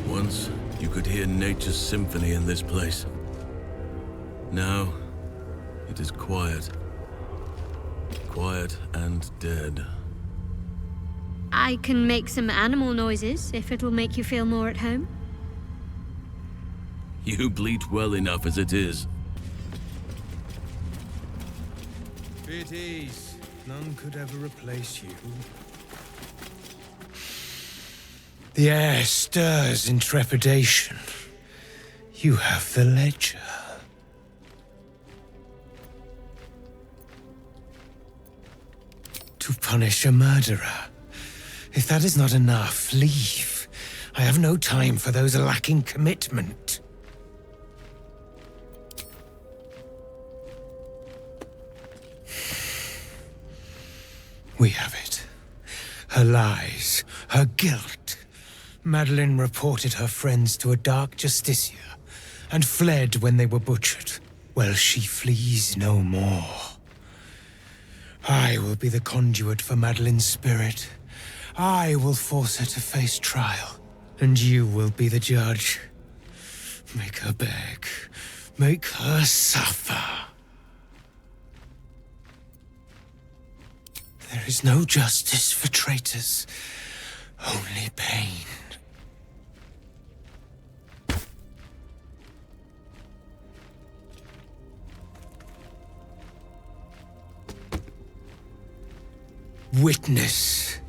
Once, you could hear nature's symphony in this place. Now, it is quiet. Quiet and dead. I can make some animal noises if it'll make you feel more at home. You bleat well enough as it is. Be at ease. None could ever replace you. The air stirs in trepidation. You have the ledger. To punish a murderer. If that is not enough, leave. I have no time for those lacking commitment. We have it. Her lies, her guilt. Madeline reported her friends to a dark justiciar and fled when they were butchered. Well, she flees no more. I will be the conduit for Madeline's spirit. I will force her to face trial, and you will be the judge. Make her beg. Make her suffer. There is no justice for traitors, only pain. Witness.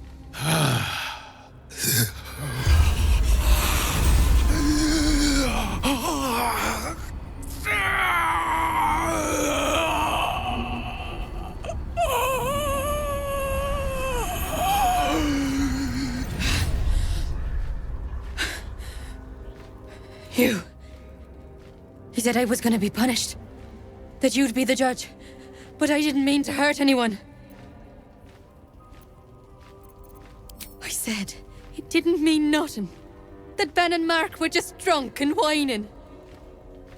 You said I was gonna be punished. That you'd be the judge. But I didn't mean to hurt anyone. I said it didn't mean nothing. That Ben and Mark were just drunk and whining.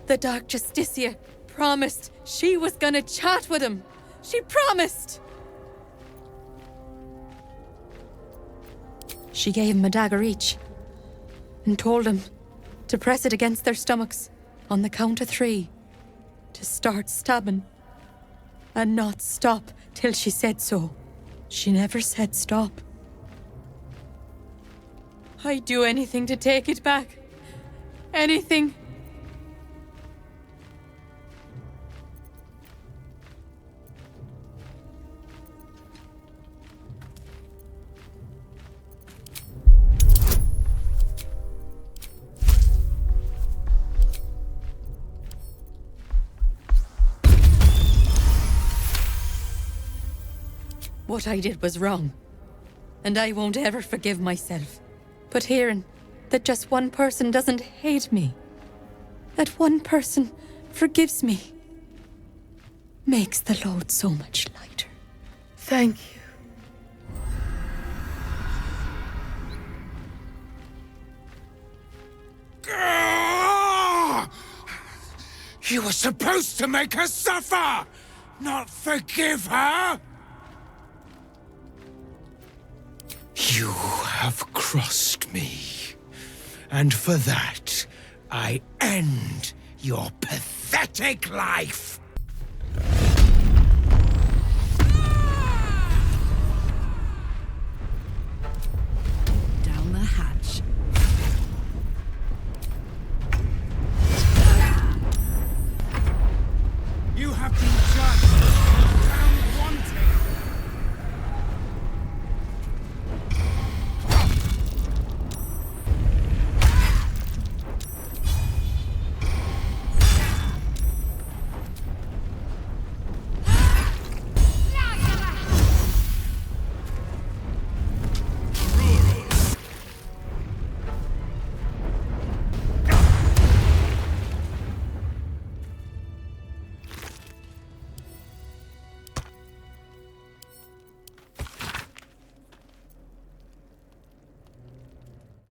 The Dark Justiciar promised she was gonna chat with him. She promised! She gave him a dagger each and told him to press it against their stomachs on the count of 3 to start stabbing and not stop till she said so. She never said stop. I'd do anything to take it back. Anything. What I did was wrong, and I won't ever forgive myself. But hearing that just one person doesn't hate me, that one person forgives me, makes the load so much lighter. Thank you. You were supposed to make her suffer, not forgive her! You have crossed me, and for that, I end your pathetic life.